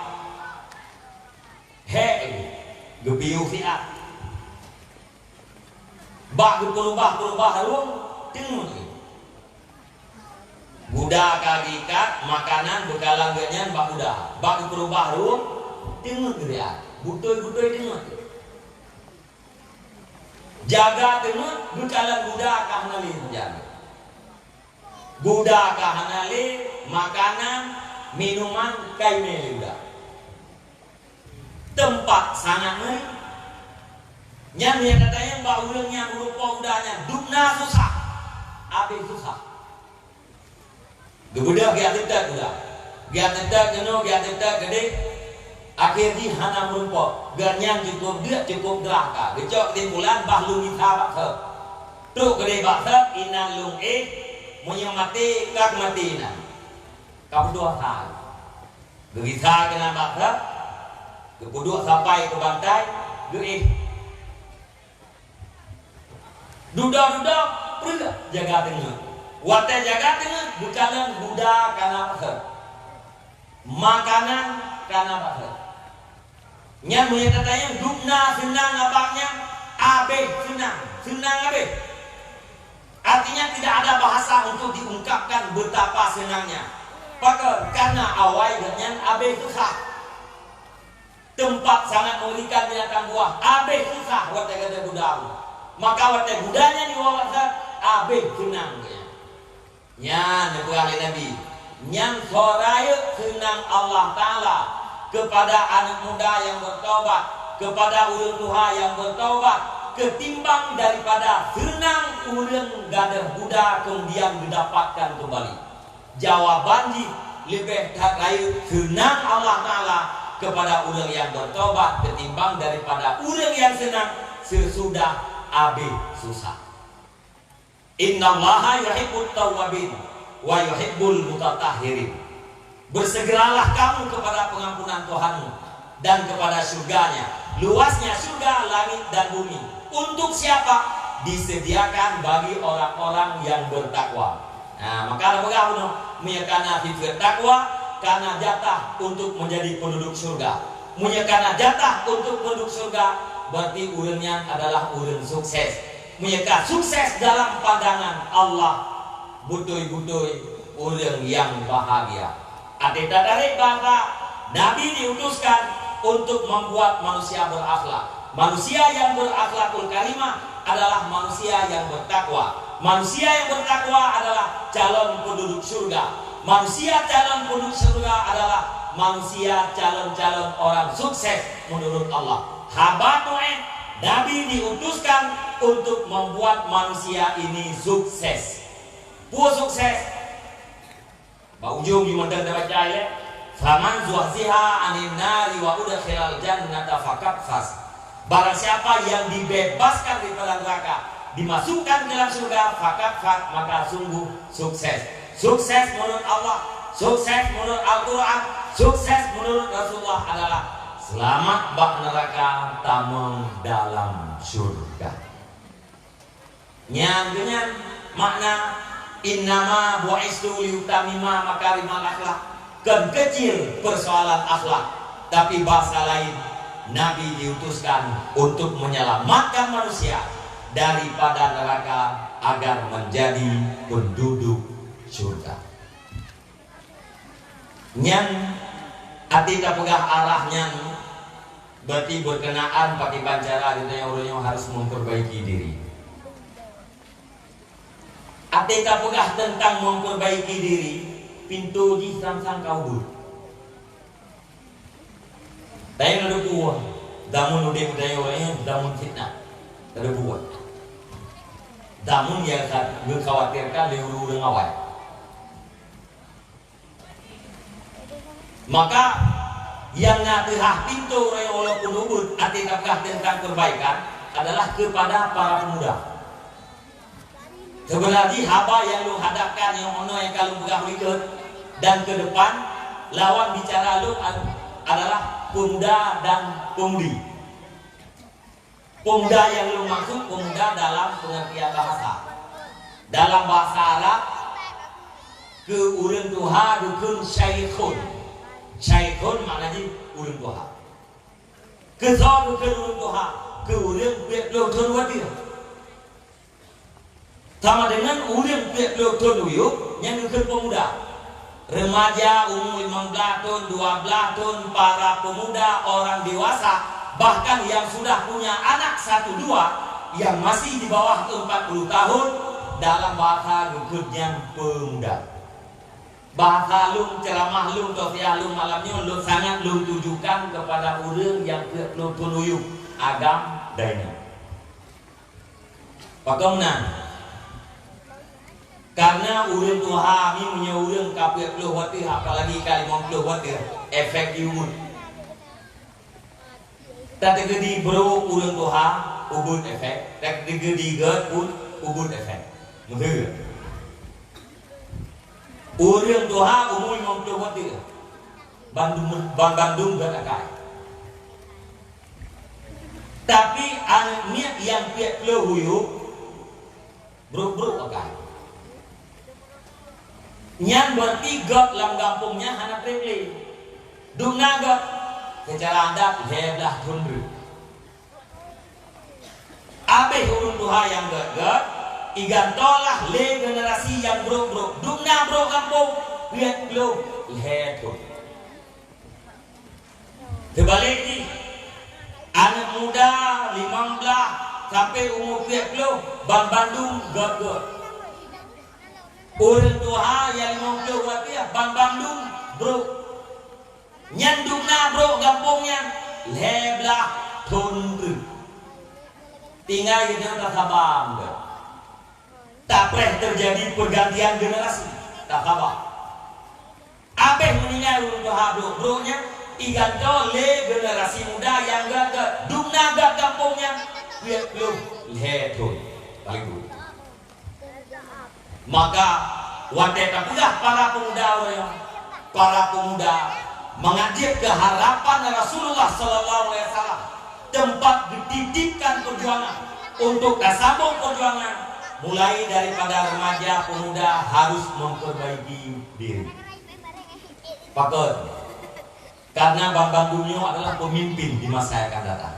Gepiu siap. Bak berubah harum tengok. budak kagikat makanan bekalan ganyan bak budak bak berubah ruang tengah gedean butoy tengah jaga tengah bekalan budak kahanali jaga budak kahanali makanan minuman kainnya budak tempat sangat ngeri yang katanya mbak ulangnya berupa udahnya dukna susah abe susah gebudak giat tetek udah giat tetek jenuh giat tetek gede akhirnya hana berupa ganyang cukup dia cukup deraka gecok timbulan bahlung kita bakse tu gede bakse inan lung munya mati kak mati inan kamu dua tahun gerisa kena bakse kebuduk sampai ke bantai gede dudak perlu jaga tengah wate jaga tengah bukalan budak kana pasar makanan kana pasar nya punya katanya dukna senang abangnya abe senang abe artinya tidak ada bahasa untuk diungkapkan betapa senangnya pakar karena awai dengan abe susah tempat sangat mengerikan binatang buah abe susah wate kata budak maka waktu budanya di wawasan abe senang nya nebuah Nabi yang soraya senang Allah Ta'ala kepada anak muda yang bertobat kepada ulun tuha yang bertobat ketimbang daripada senang ulun gadah budak kemudian didapatkan kembali jawaban lebih raya senang Allah Ta'ala kepada ulun yang bertobat ketimbang daripada ulun yang senang sesudah abe susah. Innallaha yuhibbut tawwabin wa yuhibbul mutatahhirin. Bersegeralah kamu kepada pengampunan Tuhanmu dan kepada surganya. Luasnya surga, langit dan bumi. Untuk siapa? Disediakan bagi orang-orang yang bertakwa. Nah, maka bagaimana menyekana fitur takwa karena jatah untuk menjadi penduduk surga. Menyekana jatah untuk penduduk surga berarti urunnya adalah urun sukses. Mereka sukses dalam pandangan Allah. Butuy-butuy urun yang bahagia. Adeta dari bahasa Nabi diutuskan untuk membuat manusia berakhlak. Manusia yang berakhlakul karimah adalah manusia yang bertakwa. Manusia yang bertakwa adalah calon penduduk surga. Manusia calon penduduk surga adalah manusia calon-calon orang sukses menurut Allah. Haba Noe, Nabi diutuskan untuk membuat manusia ini sukses. Pua sukses. Pak ujung gimana kita baca ya? Faman zuhziha anin nari wa udkhilal jannata faqad faz. Barang siapa yang dibebaskan daripada neraka, dimasukkan ke dalam surga, faqad faz, maka sungguh sukses. Sukses menurut Allah, sukses menurut Al-Quran, sukses menurut Rasulullah adalah selamat bak neraka tamang dalam surga. Dengan makna innama bu'istu liutamima makarimal akhlak. Kan kecil persoalan akhlak, tapi bahasa lain Nabi diutuskan untuk menyelamatkan manusia daripada neraka agar menjadi penduduk surga. Nyan atika pegah arahnya berarti berkenaan pakai bancara gitu yang orangnya harus memperbaiki diri. Atika pegah tentang memperbaiki diri, pintu di sang-sang kau. Tapi ada buah, damun udah budaya orangnya, damun fitnah, ada buah. Damun yang dikhawatirkan diuru ngawai. Maka yang ngatihah pintu oleh penduduk atikah tentang perbaikan adalah kepada para pemuda. Sebenarnya haba yang lu hadapkan yang ono yang kalau buka berikut dan ke depan lawan bicara lu adalah pemuda dan pemudi. Pemuda yang lu maksud pemuda dalam pengertian bahasa. Dalam bahasa Arab ke urun tuha dukun syaikhun. Syaikhun maknanya urun tuha. Ke so dukun urun tuha ke urun biak lu tuan wadir. sama dengan urang piak ton uyuk yang ke pemuda. Remaja umur 15 tahun, 12 tahun, para pemuda, orang dewasa, bahkan yang sudah punya anak 1-2 yang masih di bawah 40 tahun dalam bahasa gekutnya pemuda. Bahasa lung ceramah lung tausiah lung malamnya lung sangat lung tujukan kepada urang yang piak ton uyuk agam daina. Pakomna karena urang tuha mi punya urang kapir puluh wati apalagi kali 50 wati efek di umur tak tegedi bro urang tuha ubud efek tak tegedi ged ubud efek mudah urang tuha umur 50 wati Bandung gak akai tapi anaknya yang piak puluh huyuk bro akai nyan berarti god dalam kampungnya anak ribli dumna god secara adat heblah tundru abeh urun tuha yang god igantolah le generasi yang bro dumna bro kampung lihat belum lehetun terbalik anak muda 15 sampai umur 30 Bandung god urang tuha yang 50 wati Bandung bro nyandungna bro kampungnya leblah tundru tinggal gitu tak sabam tak pernah terjadi pergantian generasi tak kabar abeh meninggal urang tuha bro nya iganto le generasi muda yang gak dumna gak kampungnya lihat belum lehetun paling dulu. Maka wadai pula para pemuda mengajak ke harapan Rasulullah Sallallahu Alaihi Wasallam tempat dititipkan perjuangan untuk dasabung perjuangan mulai daripada remaja pemuda harus memperbaiki diri. Pakot karena Bambang Dumio adalah pemimpin di masa yang akan datang.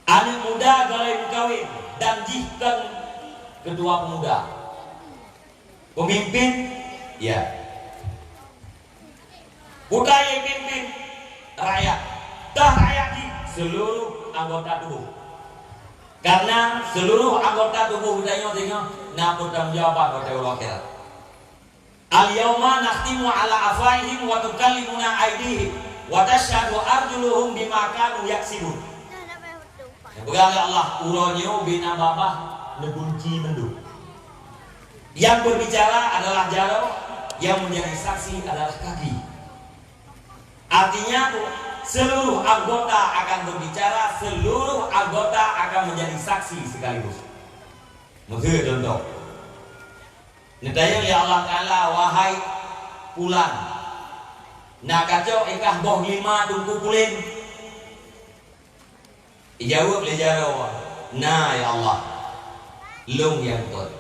Anak muda galai kawin dan jihkan kedua pemuda pemimpin ya budaya pimpin rakyat dah rakyat di seluruh anggota tubuh karena seluruh anggota tubuh budaya tengok nak bertanggung jawab kepada Allah akhirat al-yawma nakhtimu ala afwaihim wa tukallimuna aydihim wa tashhadu arjuluhum bima kanu yaksibun begaga Allah uronyo bina babah nebunci mendung. Yang berbicara adalah jaro, yang menjadi saksi adalah kaki. Artinya seluruh anggota akan berbicara, seluruh anggota akan menjadi saksi sekaligus. Mungkin contoh. Nitanya ya Allah Ta'ala wahai pulang. Nak kacau ikah boh 5 tungku kulin. Ijawab le jaro. Nah ya Allah. Lung yang kot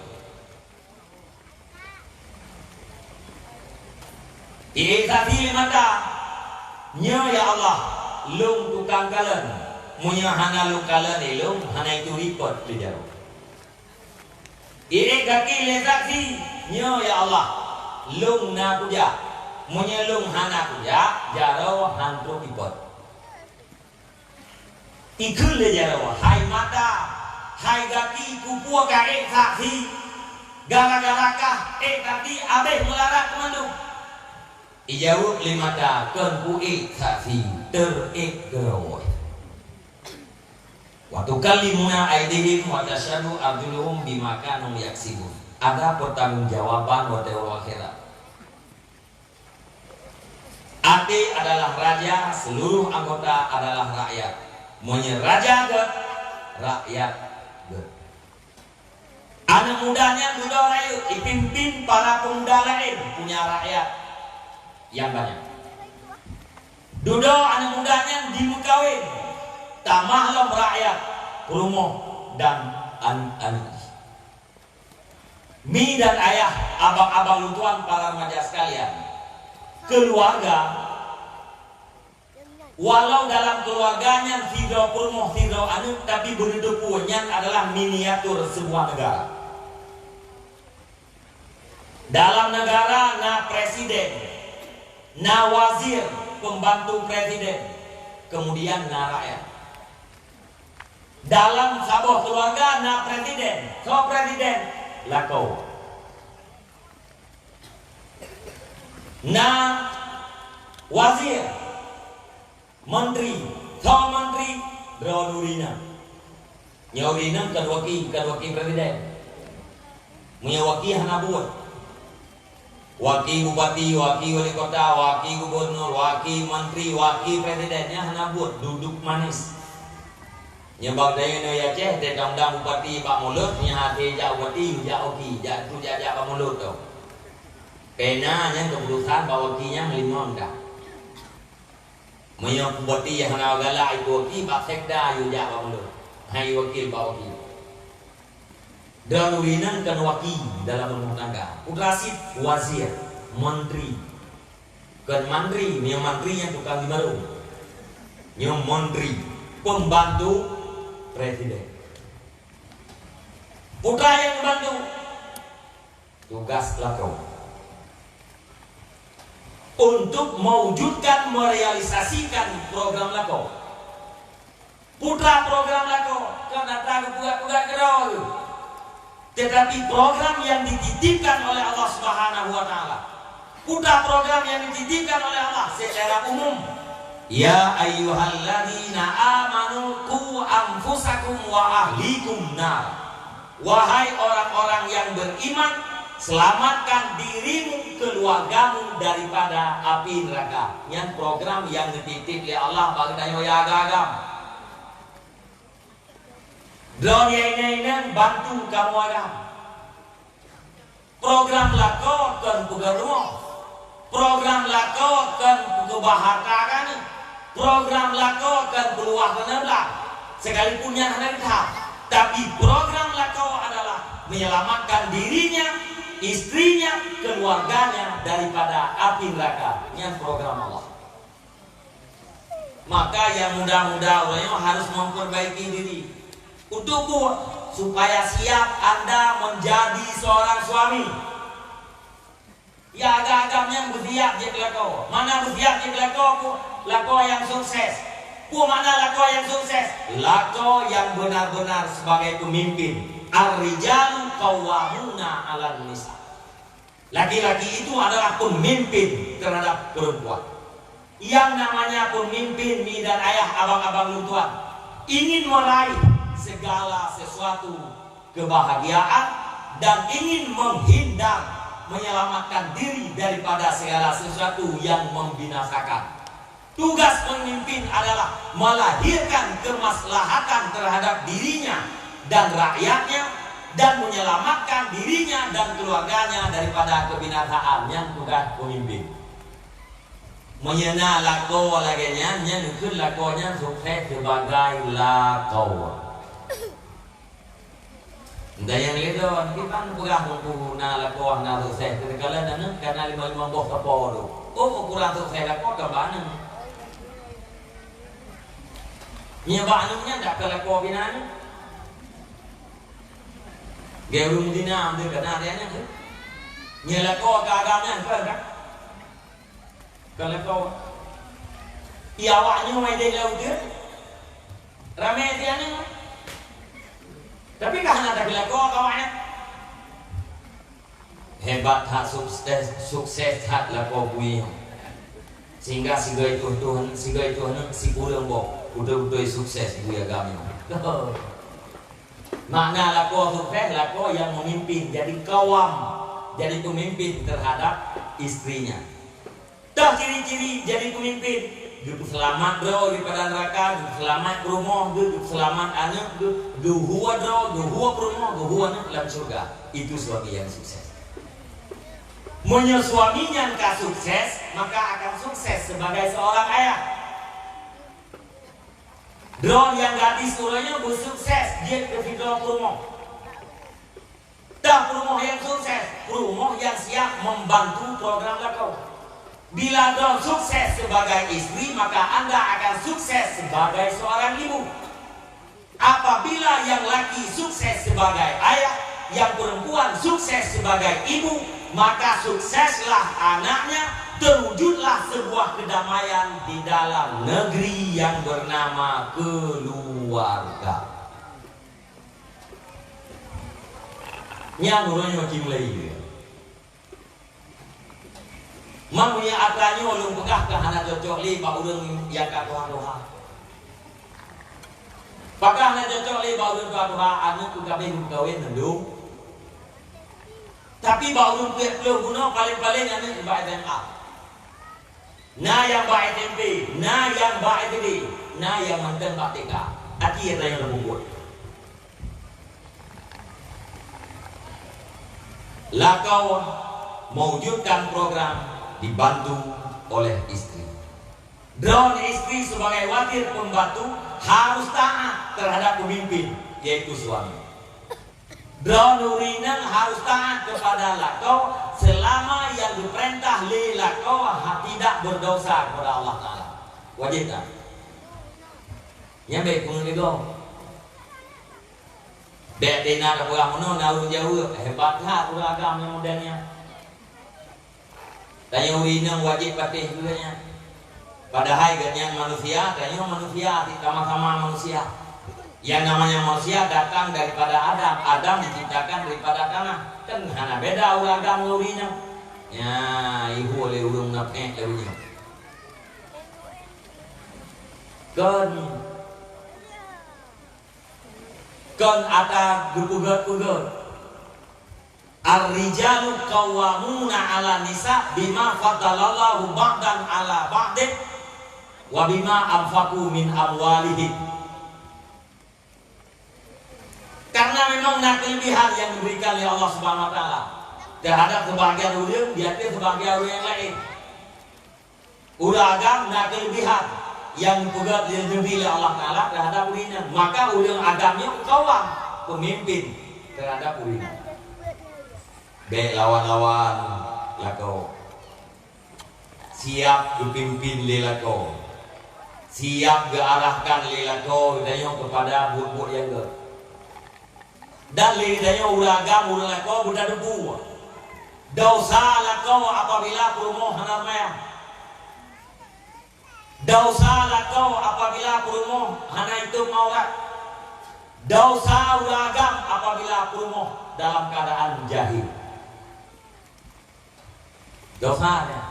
tadi mata nya ya Allah lung tukang kalen munya hana lung kalen lung hana itu report di jauh kaki lezaksi nya ya Allah lung na kuja munya lung hana kuja jaro hantu report ikul le jaro hai mata hai gaki kupua ka saksi gara-gara kah tadi abeh melarang kemandung ijawab 5 tahun ku saksi gerawai waktu kalimuna aidihim wa tasyadu arjuluhum bima kanu yaksibun ada pertanggungjawaban pada Allah akhirat. Ade adalah raja, seluruh anggota adalah rakyat. Maunya raja God, rakyat God. Anak mudanya dulu rayu dipimpin para pemuda lain punya rakyat yang banyak. Dulu anak mudanya dimukawin, tamahlam rakyat, rumah dan anak. Mi dan ayah, abang-abang lutuan para remaja sekalian, keluarga, walau dalam keluarganya tidak rumah tidak anu, tapi berhidup punya adalah miniatur sebuah negara. Dalam negara na presiden, na wazir, pembantu presiden, kemudian na rakyat. Dalam sebuah keluarga na presiden, so presiden lakau. Na wazir, menteri, so menteri dronurina. Nyaurina kan wakil presiden. Menyawaki hana buat. Wakil bupati, wakil wali kota, wakil gubernur, wakil menteri, wakil presidennya hana buat duduk manis. Nyebab daya no ya ceh te dang bupati Pak Mulut nya hati ja bupati ja oki ja tu ja Pak Mulut tu. Kena nya keputusan Pak wakinya melimon dah. Menyok bupati yang hana galak itu oki Pak Sekda yu ja Pak Mulut. Hai wakil Pak wakil. Dan urinan kan wakil dalam rumah tangga. Utrasid wazir, menteri. Kan menteri, yang menterinya tukang baru. Yang menteri, pembantu presiden. Putra yang membantu tugas lakau untuk mewujudkan, merealisasikan program lakau. Putra program lakau kan datang buat kerol. Tetapi program yang dititipkan oleh Allah Subhanahu wa taala. Putra program yang dititipkan oleh Allah secara umum. Ya ayyuhalladzina amanu qu anfusakum wa ahlikum nar. Wahai orang-orang yang beriman, selamatkan dirimu, keluargamu daripada api neraka. Yang program yang dititip oleh Allah bagi tayo ya agam. Drone ini bantu kamu agam. Program lakukan pegaruh. Program lakukan kebahagiaan. Program lakukan peluang menelah. Sekalipun yang hendak. Tapi program lakau adalah menyelamatkan dirinya, istrinya, keluarganya daripada api neraka. Yang program Allah. Maka yang muda-muda harus memperbaiki diri. Untuk supaya siap Anda menjadi seorang suami. Ya agak-agaknya bersiap jadi lakau. Mana bersiap jadi lakau? Lakau yang sukses. Mana lakau yang sukses? Lakau yang benar-benar sebagai pemimpin. Ar-rijalu qawwamuna 'alan nisa. Laki-laki itu adalah pemimpin terhadap perempuan. Yang namanya pemimpin mi dan ayah abang-abang luntuan ingin meraih segala sesuatu kebahagiaan dan ingin menghindar, menyelamatkan diri daripada segala sesuatu yang membinasakan. Tugas pemimpin adalah melahirkan kemaslahatan terhadap dirinya dan rakyatnya dan menyelamatkan dirinya dan keluarganya daripada kebinasaan. Yang tugas pemimpin menyena lakau laganya nukun lakonya sukses sebagai lakau. Dayang itu kita kurang menggunakan lakau na sukses ketika dan karena 5 bos kapal. Oh kurang sukses lakau ke mana? Nyebaannya tak ke lakau binaan. Gerung dina ambil kena dia ni. Nyelakau ke agamnya kan? Kalau kau iawaknya mai dia laut dia ramai dia ni. Tapi kahana tak bila kau kawannya hebat hak sukses hak lakau bui. Sehingga siga itu Tuhan si kurang bo udah sukses bui agama. Makna lakau sukses lakau yang memimpin jadi kawam, jadi pemimpin terhadap istrinya. Dah ciri-ciri jadi pemimpin, hidup selamat bro daripada neraka, hidup selamat rumah, hidup selamat anak, duhua bro, duhua rumah, duhua anak dalam surga. Itu suami yang sukses. Suaminya yang sukses, maka akan sukses sebagai seorang ayah. Drone yang gadis turunnya bersukses, dia ke rumah. Dah rumah yang sukses, rumah yang siap membantu program lakau. Bila Anda sukses sebagai istri, maka Anda akan sukses sebagai seorang ibu. Apabila yang laki sukses sebagai ayah, yang perempuan sukses sebagai ibu, maka sukseslah anaknya, terwujudlah sebuah kedamaian di dalam negeri yang bernama keluarga. Nya nurunnya makin lagi. Mamunya akannya ulung pegah ke anak cocok li pak ulung yang katuha. Pakah anak cocok li pak ulung katuha anu ku kawin nendung. Tapi pak ulung peluk guna paling-paling anu mbak SMA. Nah yang mbak SMP, nah yang mbak SD, nah yang mantan mbak TK. Aki yang tanya lebih. Lakau mewujudkan program dibantu oleh istri. Drone istri sebagai wakil pembantu harus taat terhadap pemimpin, yaitu suami. Drone urinang harus taat kepada lakau selama yang diperintah li lakau tidak berdosa kepada Allah Ta'ala. Wajib tak? Nyampe pun itu. Dek tina ada pulang mana nauru jauh hebatlah pula agama yang modernnya. Tanya urinang wajib patih juga nya. Padahal ganyan manusia, tanya manusia sama-sama manusia. Yang namanya manusia datang daripada Adam. Adam diciptakan daripada tanah. Kan hana beda ulah agama urinang. Ya, ibu oleh urung napek lewunya. Kon ata gugur-gugur. Ar-rijalu qawwamuna 'ala nisa bima faddalallahu ba'dan 'ala ba'din wa bima anfaqu min amwalihim. Karena memang nak kelebihan yang diberikan oleh Allah Subhanahu wa taala terhadap sebagian ulama di atas sebagian ulama yang lain. Ulah agam nak kelebihan yang juga dilindungi oleh Allah Ta'ala terhadap ulina, maka ulun agamnya kawam pemimpin terhadap ulina. Baik lawan-lawan lakau siap dipimpin lelako, siap diarahkan lelako hidayah kepada buat-buat yang ke dan hidayah ulah agam ulah lakau budak debu dosa lakau apabila perumoh hanamaya. Dosa lakau apabila perumoh hana itu maurat. Dosa uragam apabila perumoh dalam keadaan jahil. Dosanya.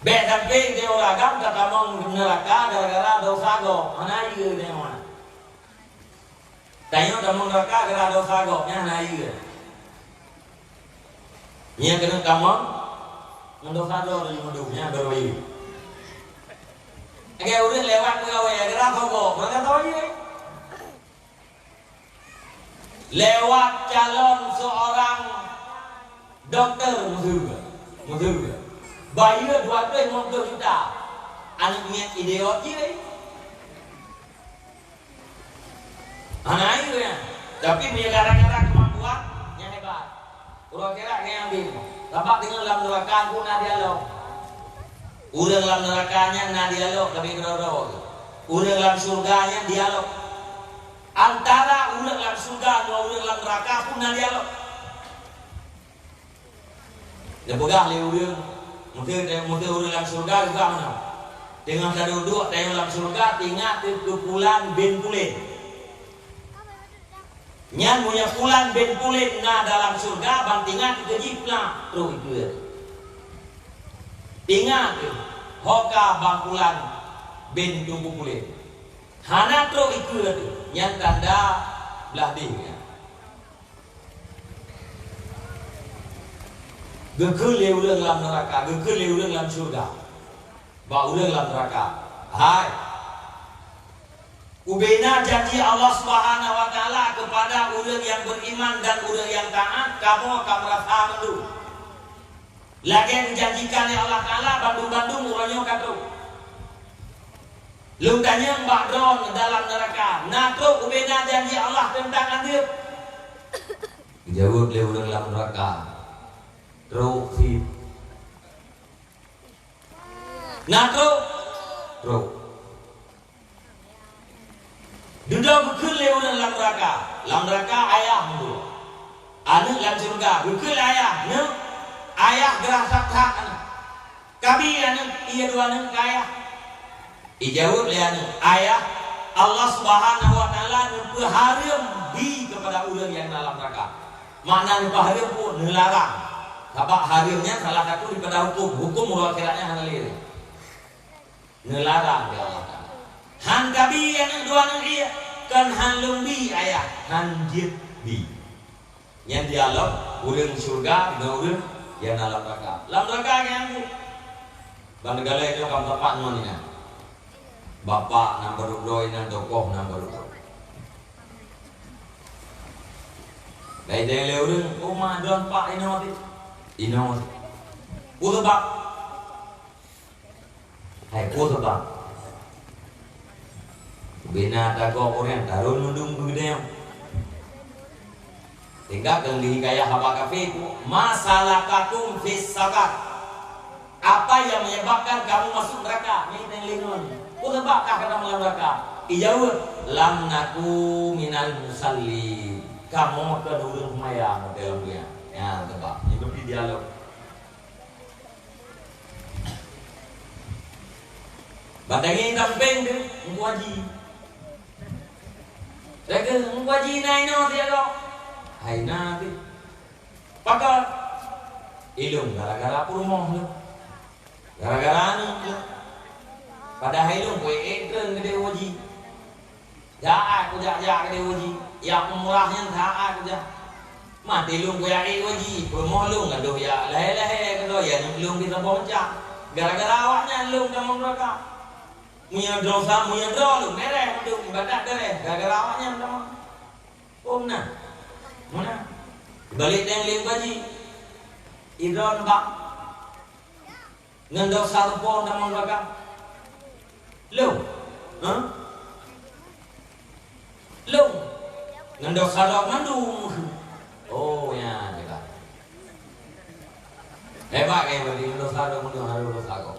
Beda ping dia uragam kata mong neraka gara-gara dosa go. Hana ieu dia mana? Tayo damong neraka gara dosa go nya hana ieu. Nya kena kamong mendosa do di muduknya berwi. Agak udah lewat pegawai agar kok, mereka tahu aja. Lewat calon seorang dokter musuh. Bayar 250 juta. Anaknya idiot je. Anak itu ya. Tapi dia gara-gara kemampuannya hebat. Kira-kira kayak ambil. Dapat tinggal dalam neraka pun ada lo. Udah dalam nerakanya na dialog tapi geroro. Udah dalam surganya dialog. Antara udah dalam surga dan udah dalam neraka pun na dialog. Dia pegang le udah. Mungkin udah dalam surga juga mana? Tengah dari duduk tengah dalam surga tinggal ke pulang bin Pulin. Nyan punya pulang bin Pulin na dalam surga bantingan ke jipla terus itu. Ingat hoka bangkulan bin Tumpu Pulin. Hana tro itu yang tanda belah dingnya. Gekul le ulang dalam neraka, gekul le ulang dalam surga. Ba ulang dalam neraka. Hai. Ubena janji Allah Subhanahu wa taala kepada ulang yang beriman dan ulang yang taat, kamu akan merasa mendu. Lagi yang dijanjikan oleh Allah Ta'ala Bandung-Bandung urangnya kata lu tanya Mbak Dron dalam neraka nato ubena janji Allah tentang anda jawab dia udah dalam neraka Rofi nato Ro duduk kekul dia udah dalam neraka ayah dulu Anak dalam surga berkul ayah ne ayah gerah tak kabi anak iya dua anak ayah ijawab le anak ayah Allah Subhanahu wa taala haram di kepada ulang yang dalam neraka. Makna haram pun dilarang. Sebab haramnya salah satu daripada hukum akhiratnya halal. Dilarang dia Allah Taala. Han kabi anak dua anak dia kan halung bi ayah han jit bi. Yang dialog ulang surga dengan ulang yang dalam neraka. Dalam neraka yang bang negara itu kamu tempat mana? Bapak nombor 2 dan tokoh nombor 2. Dari dia lewat rumah don pak inoti. Udah bak. Hai udah bak. Bina dago orang tarun mendung gede. Tinggal dengan gaya haba kafe masalah kakum fis sakat. Apa yang menyebabkan kamu masuk neraka? Ini lingun. Udah bakah kata malam neraka. Ijawab lam naku minal musalli. Kamu ke dulu mayang dalam dia. Ya, tebak. Hidup di dialog. Batangin damping deh, ngwaji. Lagi ngwaji naino dia dok. Hai nabi. Pakal ilung gara-gara purmoh lu. Gara-gara anu lu. Pada ilung kue ekren gede waji. Ja aku ja gede waji. Ya murahnya tak aku ja. Mati ilung kue waji. Purmoh lu ngaduh ya lehe-lehe kedo ya ilung kita boncak. Gara-gara awaknya ilung kamu neraka. Munya dosa munya dulu mereh untuk ibadat dereh. Gara-gara awaknya kamu. Nah. Mana? Balik yang lim baji. Idron bak. Ngendok sarpo namang bakal. Lu. Hah? Lu. Ngendok sarok mandung. Oh ya, kita. Hebat kayak bagi ngendok sarok mandung harus sarok.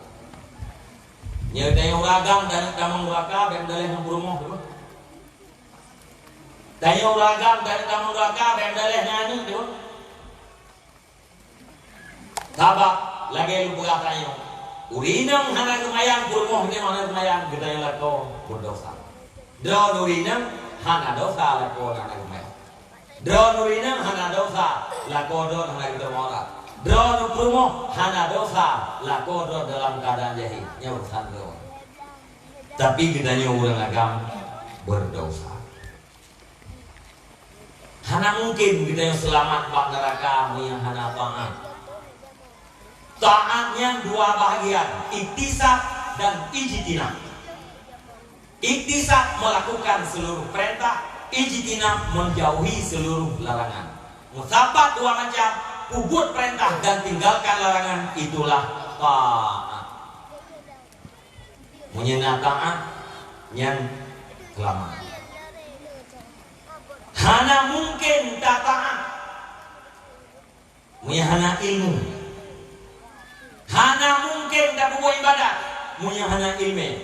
Nyedai uragam dan tamang bakal dan dalih yang burung. Dayo ragam dari kamu raka bendaleh nganu tu. Tabak lagi lu buka tayo. Urinang hana kemayang kurmoh ni mana kemayang kita yang lako berdosa. Drone urinang hana dosa lako hana kemayang. Drone urinang hana dosa lako drone hana kita morat. Drone kurmoh hana dosa lako drone dalam keadaan jahil nyurusan drone. Tapi kita nyurang agam berdosa. Hana mungkin kita yang selamat bak neraka yang hana taat. Taatnya dua bahagian, iktisab dan ijtinab. Iktisab melakukan seluruh perintah, ijtinab menjauhi seluruh larangan. Musabat dua macam, ubud perintah dan tinggalkan larangan, itulah taat. Menyena taat yang kelamaan. Hana mungkin tak taat. Munya hana ilmu. Hana mungkin tak buat ibadat. Munya hana ilmu.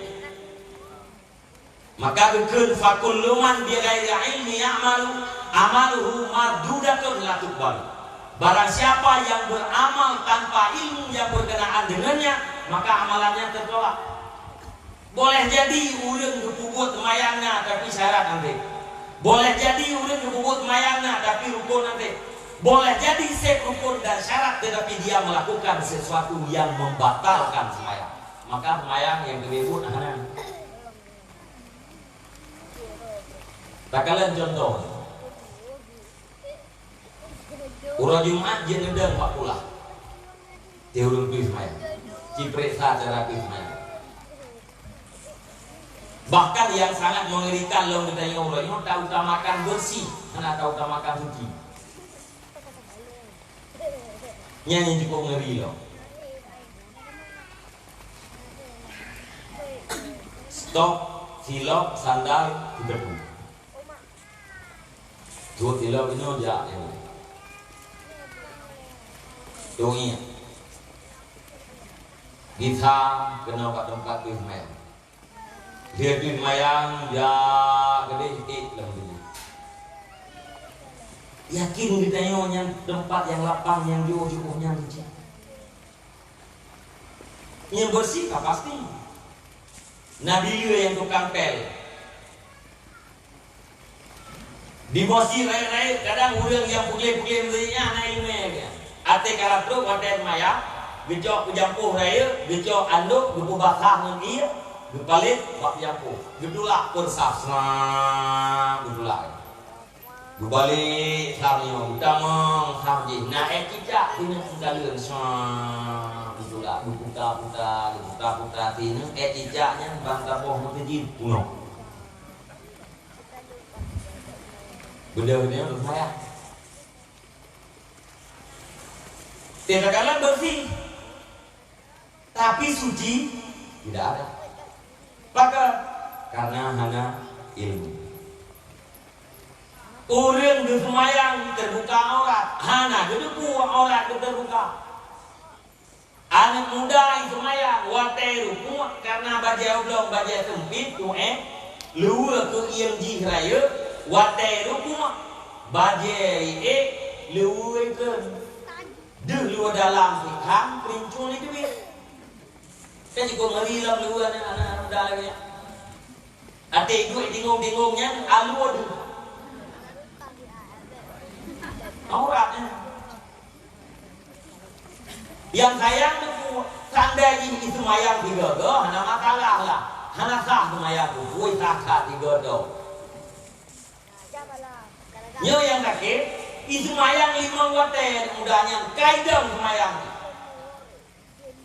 Maka bekul fakullu man bi ghairi ilmi ya'malu amaluhu mardudatun la tuqbal. Barang siapa yang beramal tanpa ilmu yang berkenaan dengannya, maka amalannya tertolak. Boleh jadi urang kepubut mayangnya tapi syarat nanti. Boleh jadi urang kebubut mayangna tapi rukun nanti. Boleh jadi sep rukun dan syarat tetapi dia melakukan sesuatu yang membatalkan semayang. Maka semayang yang kebubut nah. Takalan contoh. Urang Jumat jeung ngedeung pakulah. Ti urang pi semayang. Cipresa cara pi semayang. Bahkan yang sangat mengerikan loh ditanya orang ini tak utamakan bersih, karena tak utamakan suci. Nyanyi cukup ngeri loh. Stok, silok, sandal, debu. Dua silok ini aja yang dongnya. Kita kena kat tempat tu semayang. Dia di mayang ya gede ik lang dulu. Yakin kita yang tempat yang lapang, yang jauh-jauhnya licin. Yang bersih tak pasti. Nabi yang tukang pel. Di bosi rai-rai kadang orang yang pukul-pukul mestinya anak ilmu. Ate karatro, ate maya, gejok kejampuh raya, gejok anduk, gepu basah dengan dia, gepalit, bak jampuh, gedulak persaf, gedulak. Gebalik samyo utamang samji na cicak tinu dalun itulah buka tinu cicaknya bangka boh mengejin puno benda-benda lumayan tidak kalah bersih tapi suci tidak ada maka karena hanya ilmu. Orang di semayang terbuka aurat, hana duduk aurat terbuka. Anak muda yang semayang wateru kuat karena baju oblong baju sempit tu luar ke yang jihraya wateru kuat baju luar ke luar dalam hang perincun itu dia. Kan juga ngeri lah luar anak muda lagi. Atik duit bingung-bingungnya alur tu. Auratnya yang sayang tu tanda ini semayang tiga tu hana masalah lah hana sah semayang tu kui sah tiga tu nyo yang sakit semayang 5 waktu mudahnya kaidam semayang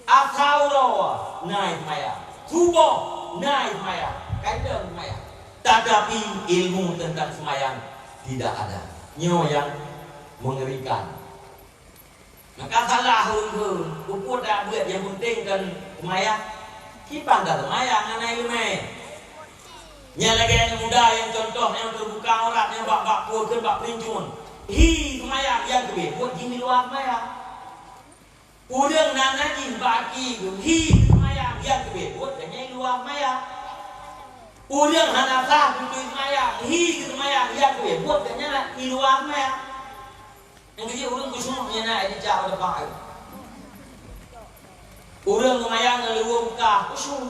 asal rawa naik semayang subuh naik semayang kaidam semayang tetapi ilmu tentang semayang tidak ada nyo yang mengerikan. Maka salah hun puput dah buat yang penting kan semayang. Kipan dah semayang anak ilmu. Nya lagi yang muda yang contoh yang terbuka aurat yang bak pur ke bak perincun. Hi semayang yang kebe buat jin di luar semayang. Udang nana jin baki hi semayang yang kebe buat kanya di luar semayang. Udang hana sah tutup semayang hi semayang yang kebe buat kanya di luar semayang. Yang kecil orang kusumnya nak dijak pada pak. Orang kemayang leluhur buka kusum.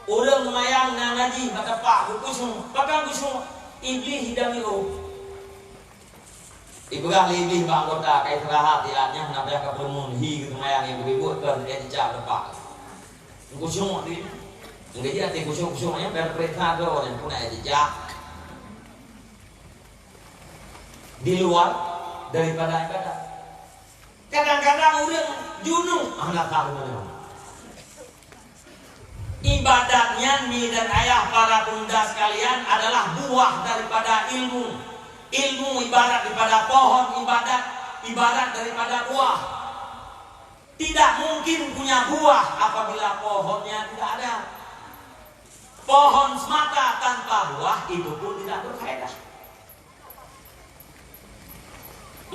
Orang kemayang nak ngaji pada pak kusum. Pakai kusum iblis hidam itu. Ibu kah iblis bang kota kai terahat iatnya nak bayar kepermun hi kemayang yang beribut kan dia dijak pada pak. Kusum ni. Yang kecil hati kusum-kusumnya biar perintah tu yang pun nak dijak. Di luar daripada ibadah. Kadang-kadang orang junung anak kalian. Ibadatnya ni dan ayah para bunda sekalian adalah buah daripada ilmu. Ilmu ibarat daripada pohon, ibarat daripada buah. Tidak mungkin punya buah apabila pohonnya tidak ada. Pohon semata tanpa buah itu pun tidak berfaedah.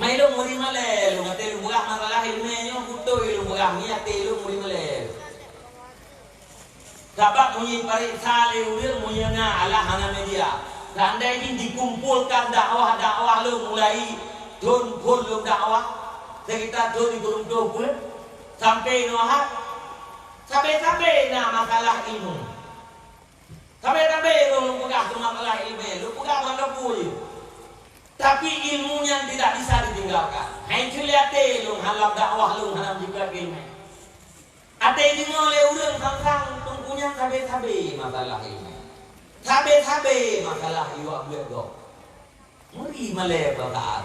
Mai lu muri male lu ngate lu murah masalah ilmu nyo putu lu murah ni ate lu muri male sabab munyi pariksa lu dia munyi na ala hana media tandai ini dikumpulkan dakwah lu mulai turun lu dakwah sekitar 2020 sampai nohat sampai na masalah ilmu sampai lu pegang masalah ilmu lu pegang mana pun. Tapi ilmunya tidak bisa ditinggalkan. Hai lihat lu halam dakwah lu halam juga ilmu. Ate ini oleh urang sang tungkunya sabe masalah ilmu. Sabe masalah iwak buat do. Muri male bataan.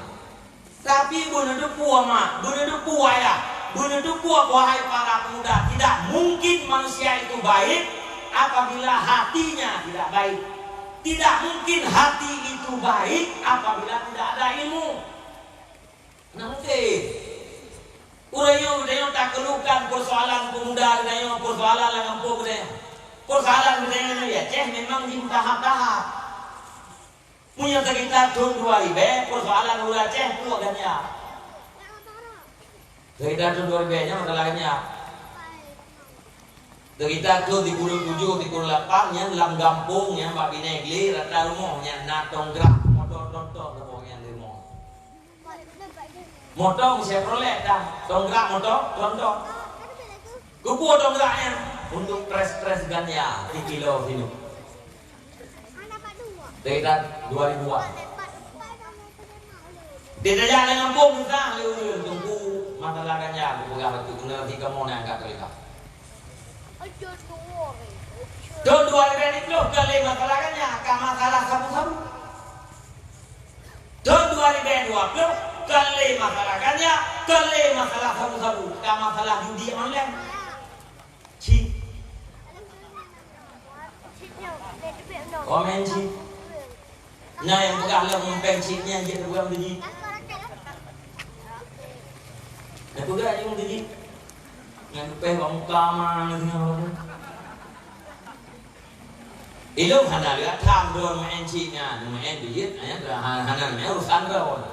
Tapi bunuh puah mak, bunuh puah ya. Bunuh puah wahai para pemuda, tidak mungkin manusia itu baik apabila hatinya tidak baik. Tidak mungkin hati itu baik apabila tidak ada ilmu. Nah mungkin. Urang tak keluhkan persoalan pemuda, persoalan lampu gede. Persoalan gede ya, ceh memang di tahap-tahap. Punya sekitar tahun 2000, persoalan ulah ceh puak gannya. Sekitar tahun 2000-nya masalahnya. Kita tu di Gunung 7, di Gunung 8 yang dalam kampung yang Pak Binegli rata rumah yang nak tonggrak motor rumah yang di rumah. Motor Chevrolet dah, tonggak motor, contoh. Kubu tonggaknya untuk stres ganja 3 kilo sini. Tidak 2000-an. Tidak jalan ngambung sah lu tunggu masalah ganja bukan itu nanti kamu nak angkat kita. Don 2000 itu kali masalah ganja, masalah sabu-sabu. Don 2020 kali masalah ganja, kali masalah sabu-sabu, masalah judi online. Cheat. Komen cheat. Nah yang pegang lempeng cheatnya dia pegang biji. Nah pegang yang biji. Yang pegang kamar nanti. Ilmu hana lihat tham don main cheatnya, main biji, ayat hana main urusan rawon.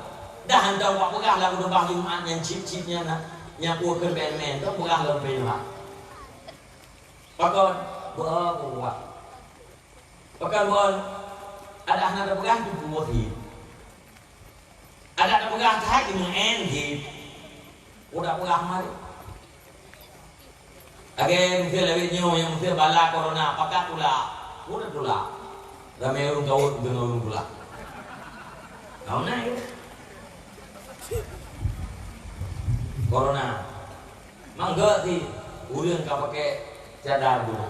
Dah hantar waktu pegang lagu doa Jumat yang cheat-cheatnya nak, yang kuat main tu pegang lempeng juga. Pakon buat. Pakon buat. Ada anak pegang tu buat hit. Ada pegang tak di main hit. Udah pegang mari. Agen mesti lebih nyu yang mesti bala corona pakai pula. Udah pula. Ramai orang kau dengan orang pula. Kau naik. Corona. Mangga sih. Ulun kau pakai cadar dulu.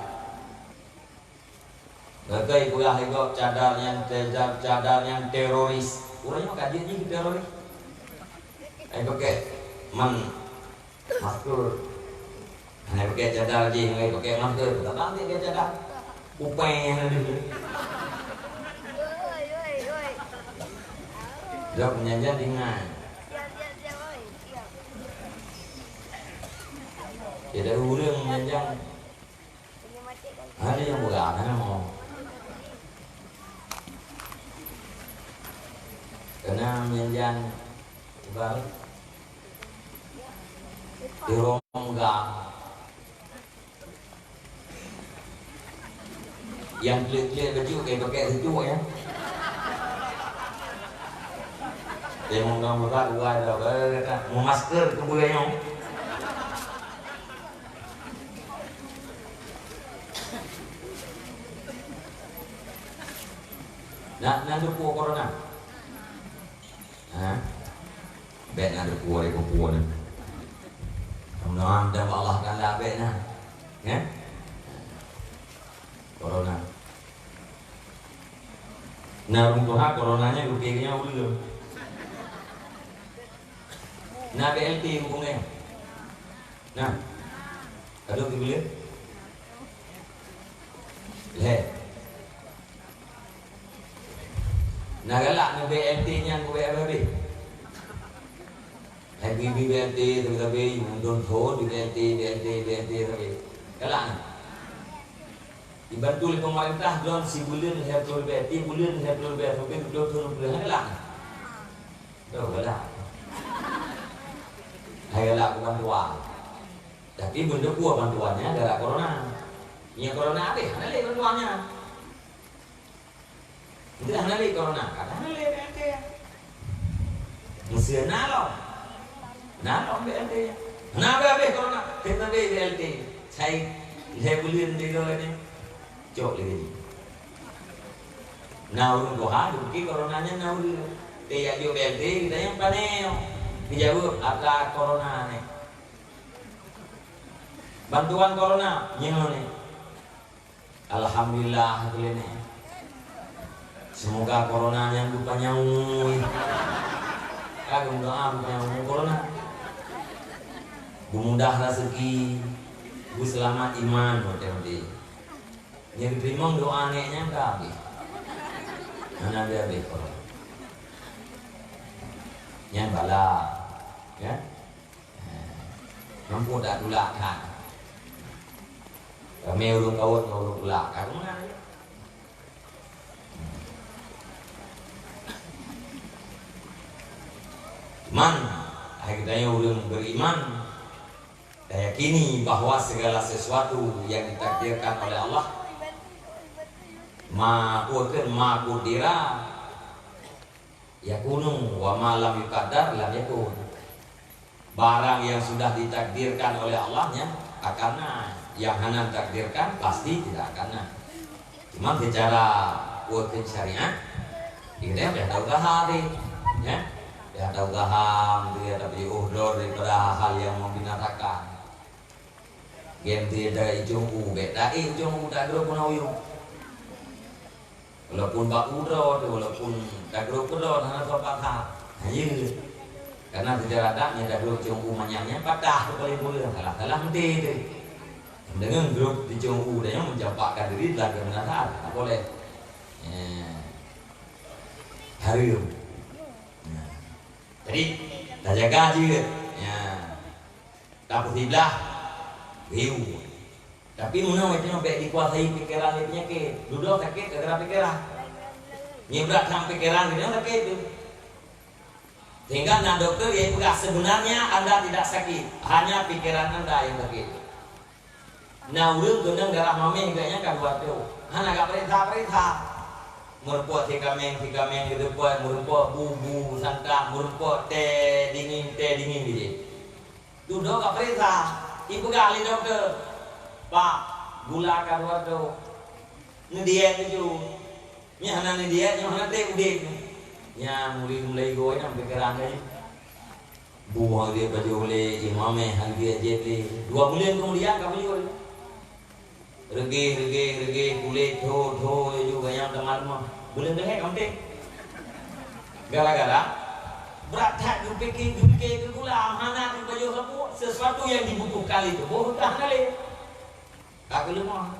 Bagai pula hego cadar yang teroris. Urangnya kajian ni teroris. Ai pakai masker. Ai pakai cadar je, ai pakai masker. Tak nanti dia cadar. Upeng yang ada ni. Jauh penyanyian ringan. Jadi urang menyanyian. Ada yang bukan, ada mau. Karena menyanyian balik di rongga yang klik-klik baju kayak pakai sejuk ya. Dia mau ngambil dua ada mau masker kebuayanya. Nak dukung corona. Bet nak dukung orang kupu ni. Mudah-mudahan dan Allah akan labet nah. Ya. Corona. Nah untuk coronanya rupiahnya ulu. Nah BLT hukumnya. Nah. Ada dibeli? Leh. Nah galak ni BLT nya ku BLT. Lagi BLT tapi undon thon BLT tapi galak ni. Dibantu oleh pemerintah dalam si bulan hertul BLT bulan hertul BLT tapi dua tahun bulan galak. Dah galak. Hai galak bantuan. Tapi benda kuah bantuannya gara corona. Nya corona apa? Mana leh bantuannya? Itu hanya lagi corona, kadang lagi BLT. Mesti nalo BLT. Kenapa corona? Kita BLT. Saya bulan di luar ni, cok lagi. Naurun doa, duki coronanya naurun. Tiada BLT kita yang panel. Dijawab apa corona ni? Bantuan corona, ni. Alhamdulillah ni. Semoga coronanya lupa nyawa. Kagum doa nyawa corona. Mudah rezeki, bu selamat iman mati. Yang terima doa neknya tak habis. Mana dia habis corona. Yang bala, ya. Mampu tak tulak kan? Kami urung kawat urung tulak kan? Mana? Man, kita yang belum beriman, kita yakini bahwa segala sesuatu yang ditakdirkan oleh Allah, ma qudira yakunu wa ma lam yuqaddar lam yakun. barang yang sudah ditakdirkan oleh Allahnya akan naik, yang hana takdirkan pasti tidak akan naik. Cuma bicara working syariat ini udah tahu gahari ya, udah tahu gaham dia tapi uhdor daripada hal yang membinasakan. Game dia dari jumpu beda jumpu tak ada pun uyung. Walaupun bak udro, walaupun tak ada pun hana sopakat. Hanya karena tidak adanya dah grup jumpu manyanya patah kali boleh salah mesti tu. Dengan grup di jumpu dia mencampakkan diri lagi benar tak boleh. Harum. Jadi dah jaga je. Ya. Tak bersiblah. Hiu. Tapi mana macam baik dikuasai pikiran dia penyakit. Duduk sakit gara-gara pikiran. Nyebrak sampai pikiran dia sakit tu. Sehingga nak dokter yang beras sebenarnya Anda tidak sakit, hanya pikiran Anda yang sakit. Nah, urang gendang darah mameh kayaknya kan buat tu. Hana gak perintah. Merupakan tikameng gitu buat merupakan bubu sangka merupakan teh dingin gitu. Duduk gak perintah. Ibu kali dokter, Pak, gula karuat tu, ni diet tu, ni hana ni diet, ni hana teh udik, nya mulai goy nam pikiran ni, buah dia baju oleh imam dia jadi 2 bulan kemudian kamu juga, regi kulit tho juga yang teman mah, bulan dah kamu teh, gara-gara berat tak dipikir gula mana di baju sapu sesuatu yang dibutuhkan itu bohong kali tak lemah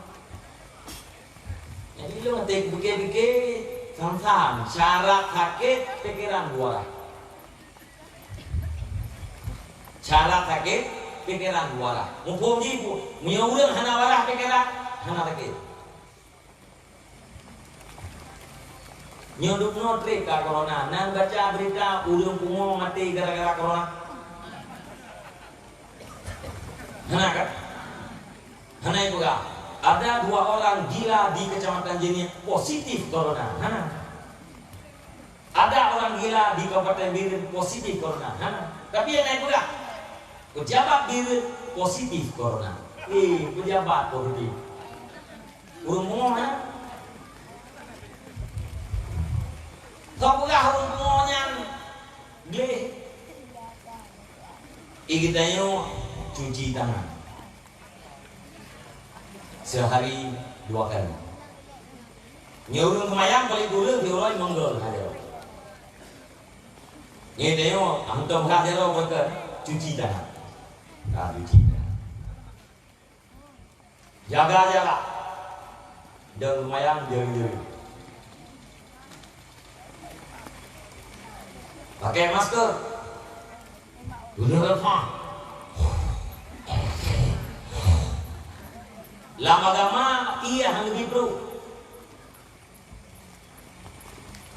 jadi lu nanti pikir sama syarat sakit pikiran dua syarat sakit pikiran dua mumpung ibu menyuruh hana warah pikiran hana sakit nyoduk notrik ka corona, nan baca berita ulung pungo mati gara-gara corona. Hana kan? Hana itu kan? Ada 2 orang gila di kecamatan Jeni positif corona. Hana. Ada orang gila di Kabupaten Biren positif corona. Hana. Tapi yang itu kan? Pejabat Biren positif corona. Pejabat positif. Ulung pungo hana. Kapugah rumpunya gleh. Kita cuci tangan sehari 2 kali. Nyurung kemayang balik dulu diulai menggol ada. Ini antum hadero betul cuci tangan. Cuci tangan. Jaga. Dan kemayang jauh. Pakai masker. Benar-benar. Lama-lama iya lebih bro.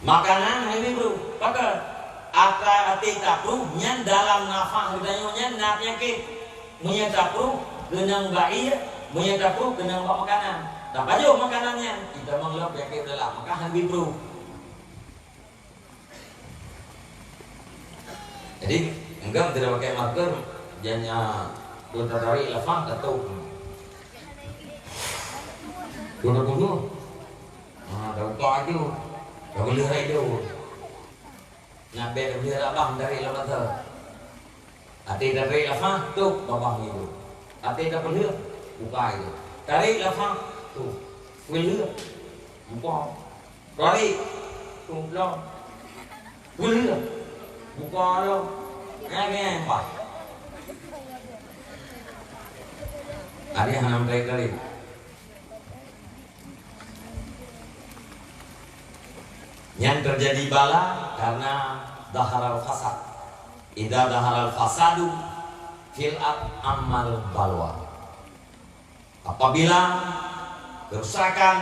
Makanan lebih bro. Pakai ati tapru nyan dalam nafas hidayahnya napnya ke punya tapru genang bayi punya tapru genang makanan. Tak baju makanannya kita mengelap ya ke dalam maka lebih bro. Jadi enggak tidak pakai masker, jadinya kita tarik lepas atau dulu. Dah buka itu, dah boleh itu. Nak beda boleh abang dari lepas tu. Ati dari lepas tu babang itu. Ati dah boleh buka itu. Tarik lepas tu, boleh buka. Tarik tu belum boleh. Buka lo, yang apa? Ada yang nampak kali. Yang terjadi bala karena daharal fasad. Idza daharal fasadu fil amal balwa. Apabila kerusakan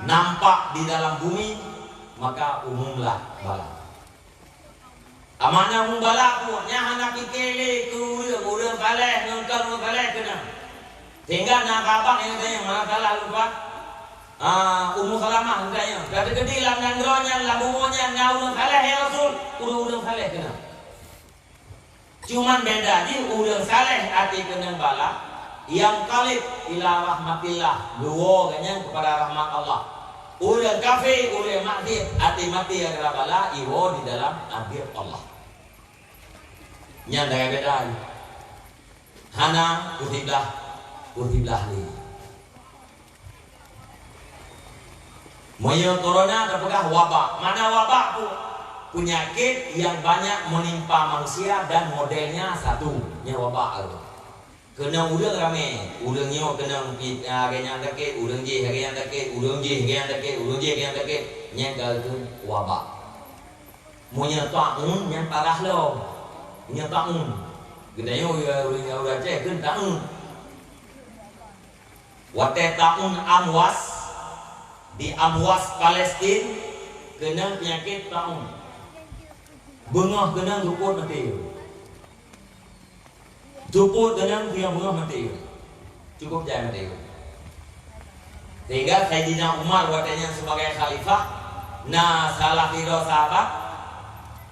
nampak di dalam bumi, maka umumlah bala. Amana balaku nya anak pikele ku urang kaleh ngangkal kaleh kena. Sehingga nak abang yang tanya mana salah lupa. Ummu Salamah tanya, kata gede lam nandronya lam umunya ngau kaleh ya Rasul, urang kaleh kena. Cuman beda di urang saleh ati keunang bala yang qalib ila rahmatillah, luo kanya kepada rahmat Allah. Urang kafir, urang maksiat ati mati adalah bala iwo di dalam adil Allah. Nya da beda. Hana utiblah li. Moyo corona terpegah wabak. Mana wabak bu? Penyakit yang banyak menimpa manusia dan modelnya satu, nya wabak itu. Kena urang rame, urang nyo kena harenya sakit, urang je harenya sakit, urang je harenya sakit, urang je harenya sakit, nya itu wabak. Monya taun nya parah lo. Nya taun. Gedayo urang je keun taun. Wate taun Amwas di Amwas Palestina kena penyakit taun. Bengah kena juput mati. Juput kena dia bengah mati. Cukup jangan mati. Sehingga Sayyidina Umar watanya sebagai khalifah, nah salah tiga sahabat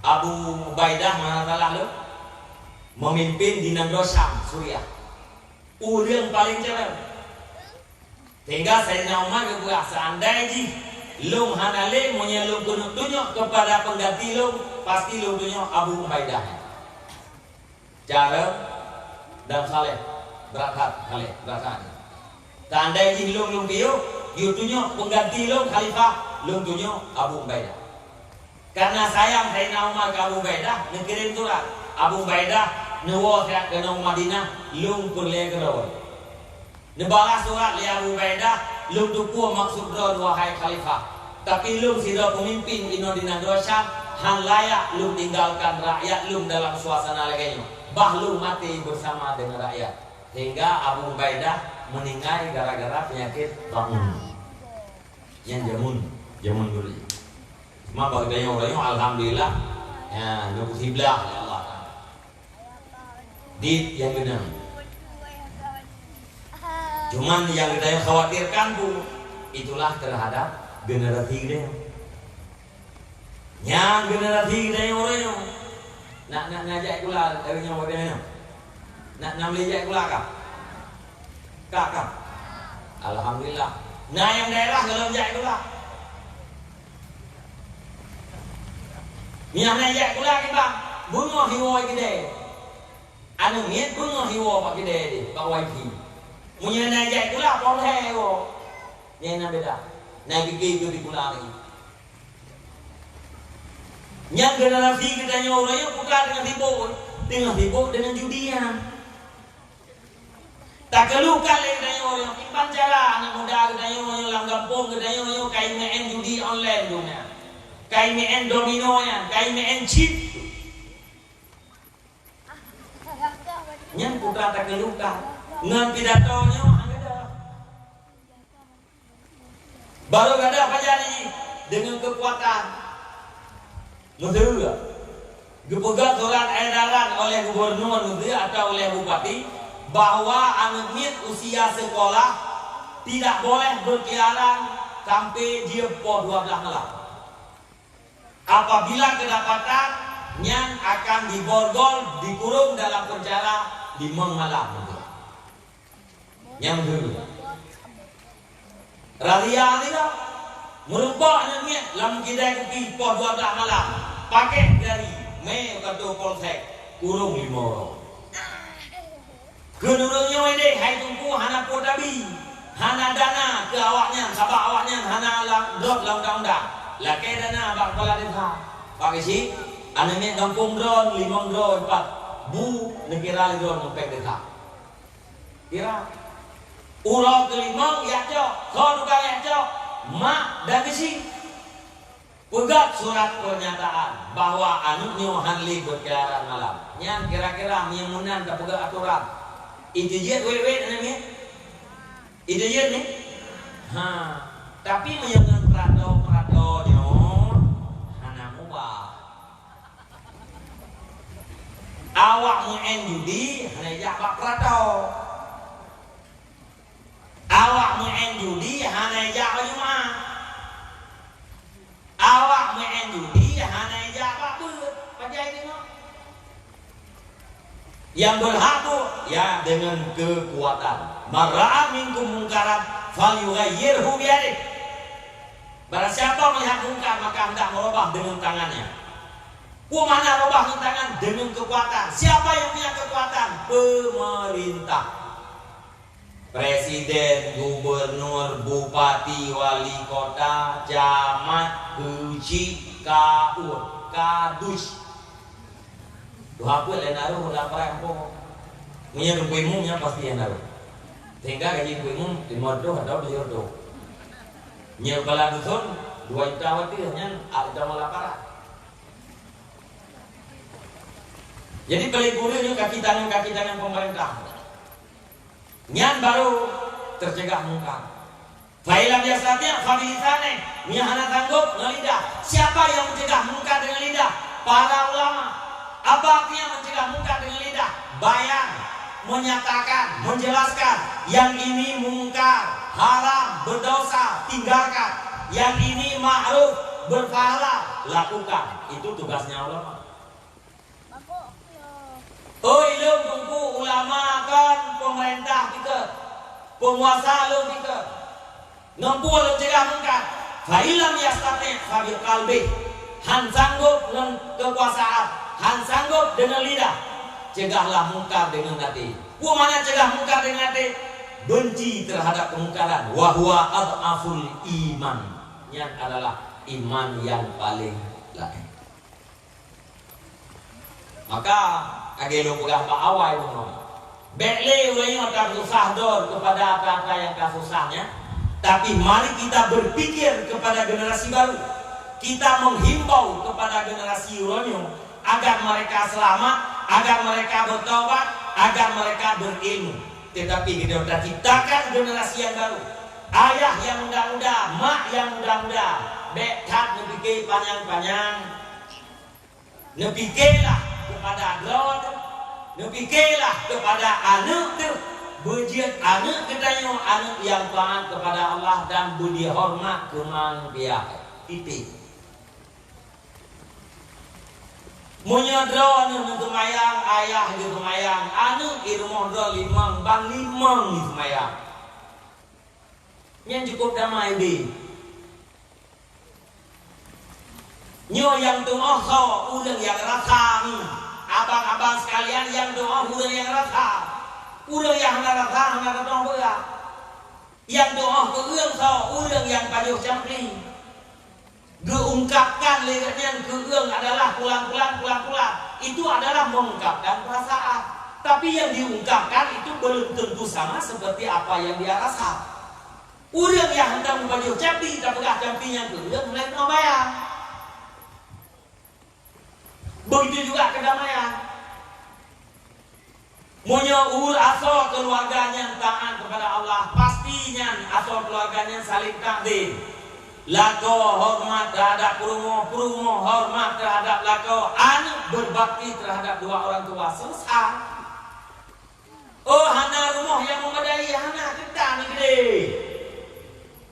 Abu Ubaidah mana salah lo memimpin di negara Syam, Suriah. Urang paling cerah. Sehingga Sayyidina Umar berkata, seandainya lung hanale menyelung kunut tunjuk kepada pengganti lung, pasti lung tunjuk Abu Ubaidah. Cara dan saleh berakat saleh berakat. Seandainya lung piu, you tunjuk pengganti lung khalifah, lung tunjuk Abu Ubaidah. Karena sayang Sayyidina Umar ke Abu Ubaidah, ngirim surat Abu Ubaidah nuwo ke Madinah, lung perle kerol. Nebalas surat li Abu Ubaidah, lung tupu maksud ron wahai khalifah. Tapi lung sida pemimpin ino di negara Syam, han layak lung tinggalkan rakyat lung dalam suasana legenya. Bah lung mati bersama dengan rakyat. Hingga Abu Ubaidah meninggal gara-gara penyakit taun. Yang jamun dulu. Cuma bagi orang alhamdulillah ya nuku hiblah ya Allah. Dit yang benar. Cuman yang kita khawatirkan bu, itulah terhadap generasi kita. Yang generasi kita yang orangnya, nak ngajak pula dari yang orangnya, nak melihat pula kak. Alhamdulillah. Nah yang daerah kalau ngajak pula, yang ngajak pula kita, bunga hiwo kita, anu niat bunga hiwo pak kita di pak wifi. Punya najak itulah boleh kok. Yang nak beda. Nak gigi itu dikulangi. Yang generasi kita orangnya bukan dengan sibuk dengan judian. Tak perlu kali kita orang timpan cara anak muda kita orang lang kampung kita orang kain main judi online dunia. Kain main domino ya, kain main chip. Yang bukan tak perlu kan. Ngan pidatonya ada. Baru ada apa jadi dengan kekuatan negara. Dipegang surat edaran oleh gubernur negeri atau oleh bupati bahwa anak usia sekolah tidak boleh berkeliaran sampai dia po 12 malam. Apabila kedapatan yang akan diborgol, dikurung dalam penjara 5 malam. Yang dulu Ralia tidak merubah anaknya dalam kedai kopi po 12 malam pakai dari me kata polsek kurung 5 orang. Kenurungnya wede hai tunggu hana podabi hana dana ke awaknya sabak awaknya hana drop dalam undang-undang laki dana bak kepala desa pakai si anaknya kampung drone 5 drone 4 bu negara drone sampai desa kira urau kelima ya cok, kau juga ya cok, mak dan isi pegat surat pernyataan bahwa anaknya hanli berkeliaran malam. Yang kira-kira miamunan tak pegat aturan. Itu je wet namanya. Itu je nih. Tapi menyangkan perato nyo, hana mubah. Awak main judi, hana jabak perato. Awak main judi hana jabak cuma. Awak main judi hana jabak beut. Pajai tengok. Yang berhak tuh ya dengan kekuatan. Mara'a minkum munkaran falyughayyirhu biyadihi. Barang siapa melihat mungkar maka hendak merubah dengan tangannya. Mana rubah dengan tangan? Dengan kekuatan. Siapa yang punya kekuatan? Pemerintah. Presiden, gubernur, bupati, wali kota, camat, huji, kaur, kadus. Dua aku yang naruh udah perempuan. Punya kuimunya pasti yang naruh. Sehingga gaji kuimu di modo atau di yodo. Nyer kepala dusun 2 juta wati hanya ada malapara. Jadi pelipuri ini kaki tangan pemerintah. Nyan baru tercegah mungkar. Fa'ilam yastati' fabilisane. Nya hana sanggup dengan lidah. Siapa yang mencegah mungkar dengan lidah? Para ulama. Apa artinya mencegah mungkar dengan lidah? Bayan, menyatakan, menjelaskan yang ini mungkar, haram, berdosa, tinggalkan. Yang ini ma'ruf, berpahala, lakukan. Itu tugasnya ulama. Oh ilmu tunggu ulama kan pemerintah kita, penguasa lu kita. Nampu lu cegah mungkar. Fa'ilam yastati' fabil qalbi. Han sanggup dengan kekuasaan, han sanggup dengan lidah. Cegahlah mungkar dengan hati. Mana cegah mungkar dengan hati? Benci terhadap kemungkaran. Wa huwa adhaful iman. Yang adalah iman yang paling lain. Maka agak pegang pak awal itu. Bekle ulangnya tak susah dor kepada apa-apa yang kasusahnya. Tapi mari kita berpikir kepada generasi baru. Kita menghimbau kepada generasi uranium agar mereka selamat, agar mereka bertobat, agar mereka berilmu. Tetapi kita sudah ciptakan generasi yang baru. Ayah yang muda-muda, mak yang muda-muda, bekat nepikir panjang-panjang. Nepikirlah kepada drone, nepikirlah kepada anak tu. Berjiat anak katanya anak yang taat kepada Allah dan budi hormat kemang dia. Titik. Munyadron itu mayang, ayah itu mayang, anak itu modal limang, bang limang itu mayang. Yang cukup damai di. Nyo yang doa so, udang yang rasa ni. Abang-abang sekalian yang doa udang yang rasa. Udang yang rasa, hana doa berat. Yang doa ke udang so, udang yang pajuh camping. Diungkapkan lihatnya keung adalah pulang. Itu adalah mengungkapkan perasaan. Tapi yang diungkapkan itu belum tentu sama seperti apa yang dia rasa. Urang yang hendak membaju capi, tapi capinya keung mulai bayar. Begitu juga kedamaian. Menyaul asal keluarganya taat kepada Allah, pastinya asal keluarganya saling takdir. Lako hormat terhadap perumo hormat terhadap lako, anak berbakti terhadap dua orang tua, selesai. Oh hana rumah yang memadai, hana kita ni gede.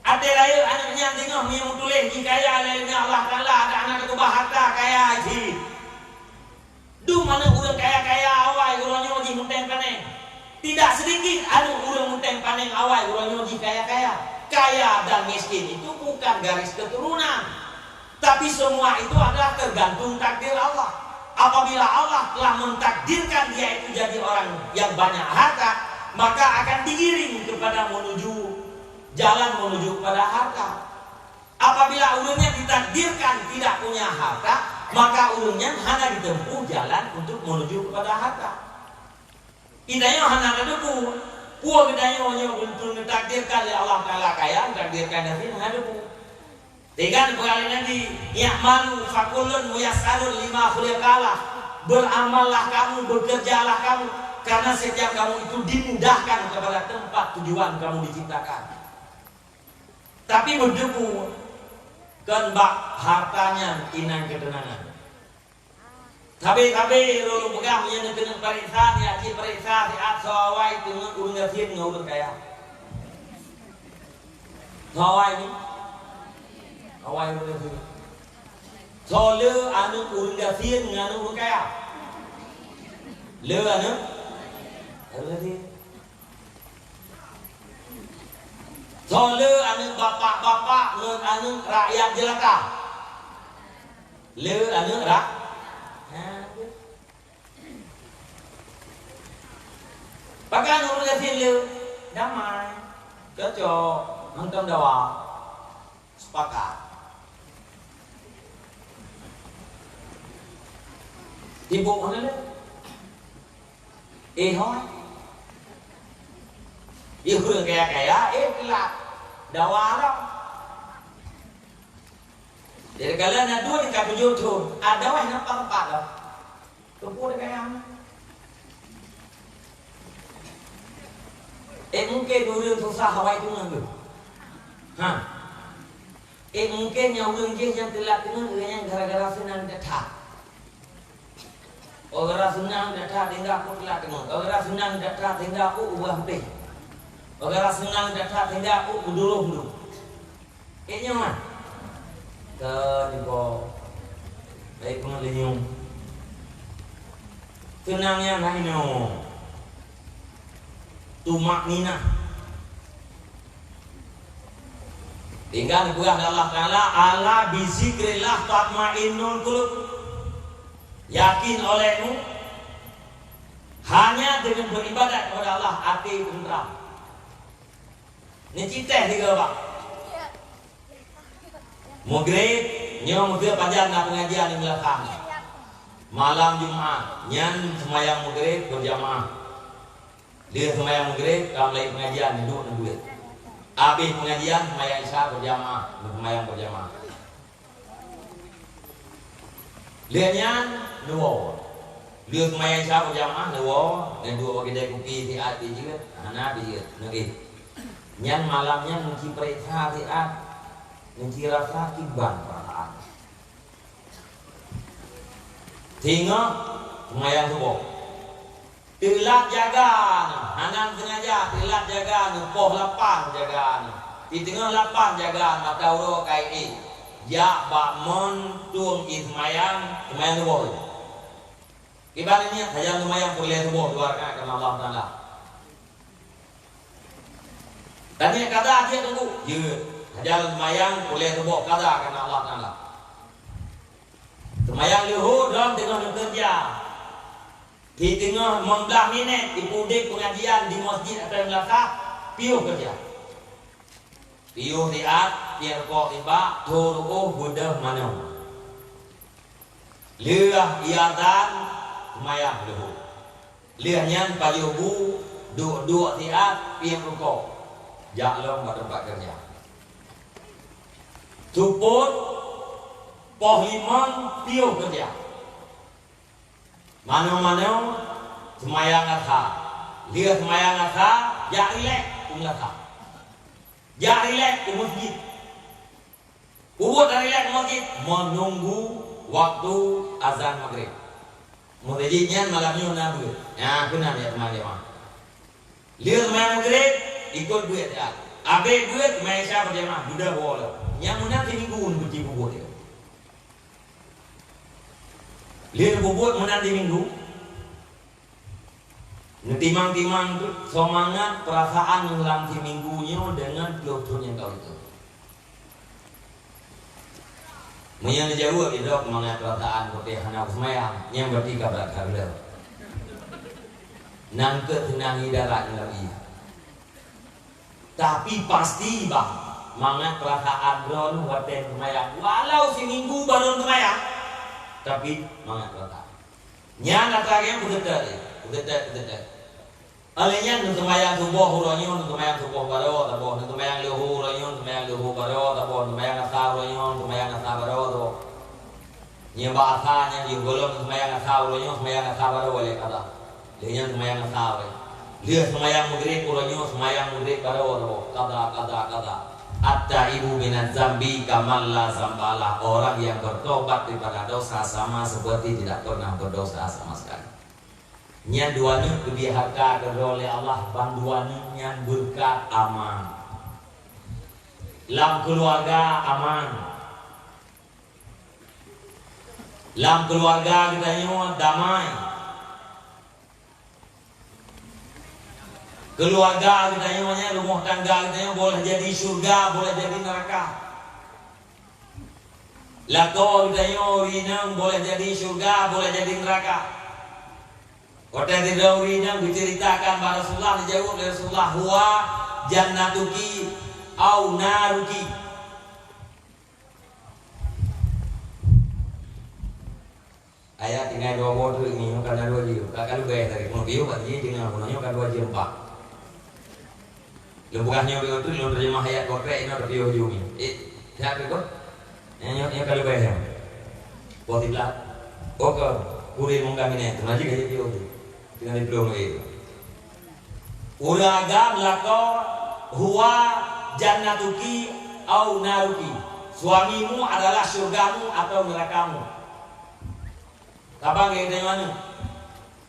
Ada raya anaknya tengok yang tulis ni kaya lainnya Allah Taala, ada anak itu harta kaya haji. Du mana urang kaya-kaya awal urang nyoji munteng paneng. Tidak sedikit anu urang munteng paneng awal urang nyoji kaya-kaya. Kaya dan miskin itu bukan garis keturunan, tapi semua itu adalah tergantung takdir Allah. Apabila Allah telah mentakdirkan dia itu jadi orang yang banyak harta, maka akan digiring kepada jalan menuju kepada harta. Apabila ulunnya ditakdirkan tidak punya harta, maka ulunnya hanya ditempuh jalan untuk menuju kepada harta. Idanya hanya reduku. Puang kita nyonya untuk ditakdirkan oleh Allah Taala kaya, ditakdirkan nanti menghadapu. Tiga kali nanti ya'malu fakulun muyassarun lima khuliqalah. Beramallah kamu, bekerjalah kamu, karena setiap kamu itu dimudahkan kepada tempat tujuan kamu diciptakan. Tapi berdebu kan bak hartanya inang ketenangan. Tapi lu pegang yang dengan periksa ya ci periksa si asawai dengan urang gasin ngurus kaya. Sawai ni. Awai urang gasin. Sole anu urang gasin nganu urang kaya. Le anu Jadi soalnya anu bapak-bapak anu rakyat jelaka. Le anu Bahkan urusan le damai, cocok, nonton dawa, sepakat. Ibu mana le? Hoi. Ibu kayak kelak dawa dah. Jadi kalian ada dua di kaki YouTube, ada wah nampak dah. Tunggu deh kayak mungkin orang susah Hawaii tu nggak? Mungkin yang orang yang telah kenal yang gara-gara senang datang. Gara senang datang tinggal aku telah kenal. Gara senang datang tinggal aku ubah peh. Gara senang datang tinggal aku dulu. Nyaman. Tadi kau baik pengeling. Senangnya nak ini. Tumak nina tinggal dibuat Allah Ta'ala ala bizikrillah tatmainnul qulub, yakin olehmu hanya dengan beribadat kepada Allah hati tenteram. Ini cita tiga pak maghrib nyawa mungkin panjang nak pengajian di belakang malam Jumat nyan semayang maghrib berjamaah. Dia semayang maghrib, kalau lagi pengajian duduk dan duit. Habis pengajian semayang isya berjamaah, semayang berjamaah. Lihatnya dua. Dia semayang isya berjamaah dua dan dua bagi dia kopi tiat dia, anak dia nagi. Nyan malamnya menci periksa tiat, menci rasa kiban perasaan. Tinggal semayang subuh. Tilat jaga, hanan sengaja tilat jaga, poh lapan jaga, di tengah lapan jaga maka uro kai ni, ya bakmon tuang ismayang boy. Ibaratnya hayang semayang boleh tubuh luar kan Allah Taala. Tadi kata dia tunggu, ya hayang semayang boleh tubuh kata kan Allah Taala. Semayang luhur dalam tengah kerja. Di tengah 15 minit di pudik pengajian di masjid atau belakang piuh kerja. Piuh diat, biar kok tiba, turuh budak mana. Liah iatan, semayang lehu. Liahnya pagi ubu, dua tiat, piuh kok. Jaklong pada tempat kerja. Cuput, poh limang, piuh kerja. Mana-mana semayang akha, dia semayang akha, ya rilek umlakha, ya rilek masjid, ubud rilek masjid menunggu waktu azan maghrib. Masjidnya malamnya nabi, ya benar ya teman-teman. Dia semayang maghrib ikut duit ya, abe duit semayang siapa berjamaah, sudah boleh. Yang mana minggu berci ubud dia. Dia bubut menanti minggu. Timang-timang tu semangat perasaan mengulang di minggunya dengan jodohnya kau itu. Menyang jauh itu semangat perasaan putih anak semayang yang bertiga berakar beliau. Nangke tenangi darahnya lagi. Tapi pasti bang, semangat perasaan beliau buatin semayang. Walau seminggu baru semayang. Tapi mangat kata. Nya natagnya begitu. Alenya nu semayang subuh huronyon, semayang subuh baro, tabuh nu semayang lehu huronyon, semayang lehu baro, tabuh semayang asar huronyon, semayang asar baro tu. Nya bahasanya di golong semayang asar huronyon, semayang asar baro boleh kata. Dia semayang asar. Dia semayang maghrib huronyon, semayang maghrib baro tu. Kata. At-taibu minaz zambi kamal la zambalah. Orang yang bertobat daripada dosa sama seperti tidak pernah berdosa sama sekali. Nya duanya kebihaka oleh Allah, banduannya nya berkat aman. Lam keluarga aman. Lam keluarga kita nyawa damai. Keluarga kita nya, rumah tangga kita boleh jadi surga, boleh jadi neraka. Lako kita rinang boleh jadi surga, boleh jadi neraka. Kota tidak rinang diceritakan pada Rasulullah, dijawab oleh Rasulullah, huwa jannatuki au naruki. Ayat tinggal dua bodoh ini, karena dua jiwa. Kalau gaya dari mobil, berarti dengan gunanya kan dua jiwa empat. Bukannya itu yang terjemah ayat konkret ini ada video ini. Siapa itu? Yang kalau gaya. Potiblah. Oke, kurir mengkami itu. Nanti gaya video itu. Tinggal di belum itu. Ulaga lako huwa jannatuki au naruki. Suamimu adalah surgamu atau nerakamu. Kapan kita mana?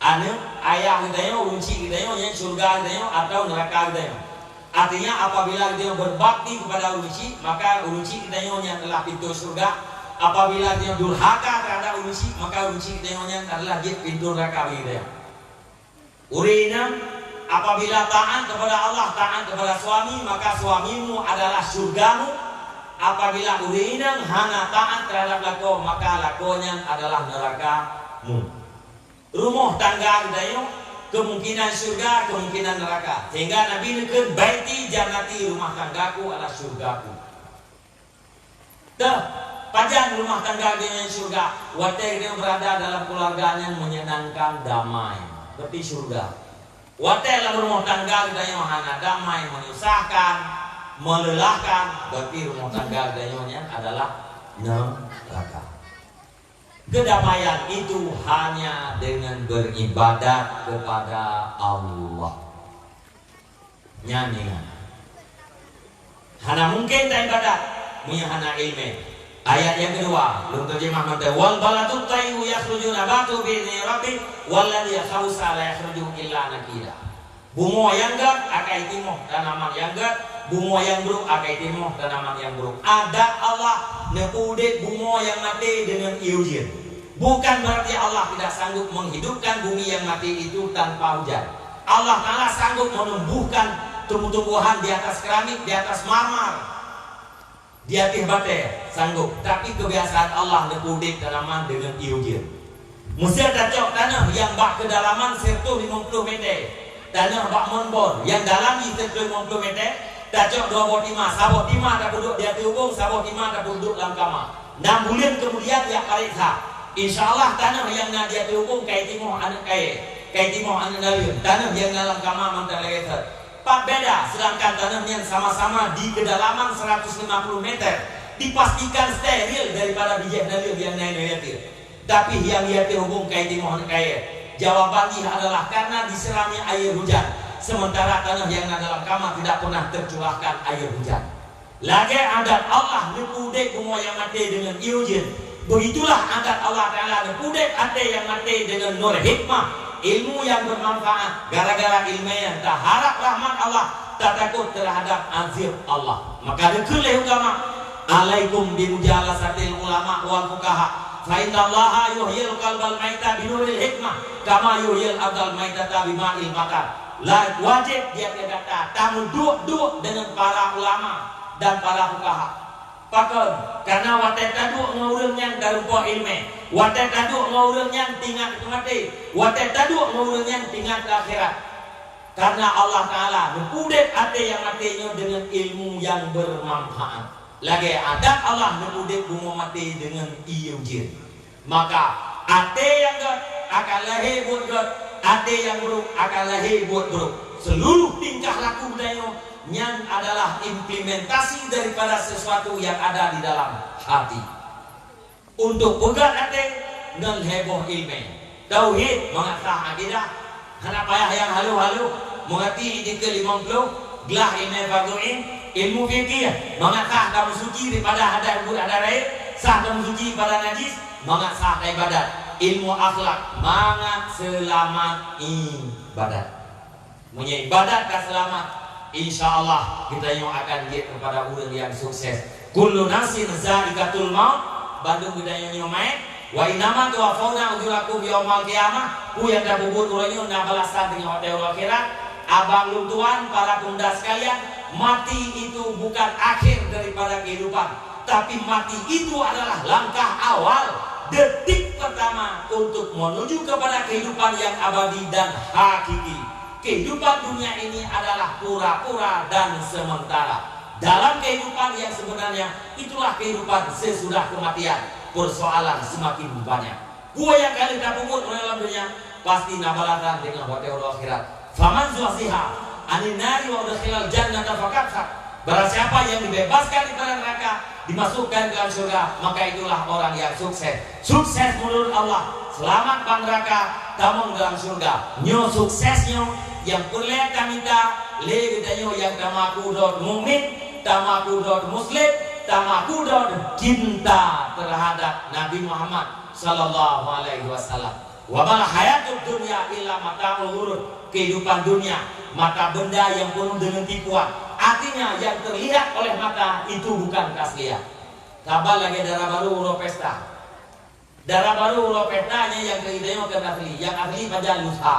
Anu ayah kita unci kita yang surga kita atau neraka kita. Artinya apabila kita berbakti kepada unci, maka unci kita yang adalah pintu surga. Apabila kita durhaka terhadap unci, maka unci kita yang adalah pintu neraka kita. Urina apabila taat kepada Allah, taat kepada suami, maka suamimu adalah surgamu. Apabila urinang hana taat terhadap lako, maka lakonya adalah nerakamu. Rumah tangga kita kemungkinan surga, kemungkinan neraka. Sehingga Nabi neken baiti jannati, rumah tanggaku adalah surgaku. Dah, pajan rumah tangga dengan surga. Watai dia berada dalam keluarganya menyenangkan, damai, seperti surga. Watai dalam rumah tangga kita yang hana damai, menyusahkan, melelahkan, berarti rumah tangga dayanya adalah neraka. Kedamaian itu hanya dengan beribadat kepada Allah. Nyanyi. Hana mungkin tak ibadat, punya hana ilmu. Ayat yang kedua, belum terjemah nanti. Wal balatut tayyu yakhruju nabatu bi rabbi walladhi khawsa la yakhruju illa nakida. Bunga yang gak akai timoh tanaman yang gak, bunga yang buruk akai timoh tanaman yang buruk. Ada Allah nepude bunga yang mati dengan iujin. Bukan berarti Allah tidak sanggup menghidupkan bumi yang mati itu tanpa hujan. Allah Ta'ala sanggup menumbuhkan tumbuh-tumbuhan di atas keramik, di atas marmer, di atas batu, sanggup. Tapi kebiasaan Allah nepude tanaman dengan iujin. Mesti ada tanah yang bak kedalaman 150 meter. Tanah bak monbor yang dalam itu 50 meter, dacok 25, sabot 5 ada duduk di atas hubung, sabot 5 ada duduk dalam kamar. 6 bulan kemudian dia pariksa. Insyaallah tanah yang di atas hubung kayak timoh anak kayak timoh anak dalil. Tanah yang dalam kamar mantan leher. Pak beda, sedangkan tanah yang sama-sama di kedalaman 150 meter dipastikan steril daripada biji dalil yang naik dari. Tapi yang di atas hubung kayak timoh anak jawabannya adalah karena diserami air hujan. Sementara tanah yang dalam kamar tidak pernah tercurahkan air hujan. Lagi adat Allah nepudek bunga yang mati dengan iujin. Begitulah adat Allah Ta'ala nepudek ate yang mati dengan nur hikmah, ilmu yang bermanfaat. Gara-gara ilmu yang tak harap rahmat Allah, tak takut terhadap azab Allah. Maka dekulih agama alaikum bimujalasatil ulama wal fuqaha. Fa'inna allaha yuhyil qalbal maita binuril hikmah kama yuhyil abdal maitata bima'il makar. Wajib dia kata tamu duduk dengan para ulama dan para fuqaha. Pakon karena watai taduk ngurung yang darupa ilmu, watai taduk ngurung yang tinggal mati, watai taduk ngurung yang tinggal akhirat. Karena Allah Ta'ala nepudek ate yang matinya dengan ilmu yang bermanfaat. Lagi adat Allah nepudek bunga mati dengan iujin. Maka ate yang gak akan lahir buat gak, ate yang buruk akan lahir buat buruk. Seluruh tingkah laku dayo yang adalah implementasi daripada sesuatu yang ada di dalam hati. Untuk pegang ate dengan heboh ilmu tauhid mengasah akidah, hana payah yang halu-halu mengerti ini ke 50 gelah ilmu fardu'in, ilmu fikih mengasah kamu suci daripada ada lain, sah kamu suci pada najis, mengasah ibadat, ilmu akhlak mangat selamat ibadat. Punya ibadat dan selamat, insyaallah kita yang akan get kepada orang yang sukses. Kullu nafsin za'iqatul maut, Bandung budaya nyomai wa inama tuwafawna ujurakum yaumal qiyamah. Ku yang dah bubur urangnya nak balasan dengan hotel akhirat. abang lu tuan, para bunda sekalian, mati itu bukan akhir daripada kehidupan, tapi mati itu adalah langkah awal, detik pertama untuk menuju kepada kehidupan yang abadi dan hakiki. Kehidupan dunia ini adalah pura-pura dan sementara. Dalam kehidupan yang sebenarnya, itulah kehidupan sesudah kematian. Persoalan semakin banyak. Gua yang kali tak pungut oleh dalam dunia, pasti nabalakan dengan hotel akhirat. Faman zuhziha anin nari wa udkhilal jannata faqad faz. Barang siapa yang dibebaskan dari neraka, dimasukkan ke dalam surga, maka itulah orang yang sukses. Sukses menurut Allah, selamat bang neraka, tamong dalam surga. Nyo suksesnya yang boleh kami minta, le gedanyo yang tamaku dot mukmin, tamaku dot muslim, tamaku dot cinta terhadap Nabi Muhammad sallallahu alaihi wasallam. Wa mal hayatud dunya illa mata'ul ghurur. Kehidupan dunia mata benda yang penuh dengan tipuan. Artinya yang terlihat oleh mata itu bukan keaslian. Kabar lagi darah baru uro pesta. Darah baru uro pestanya yang kehidayah ke asli. Yang asli pada lusa.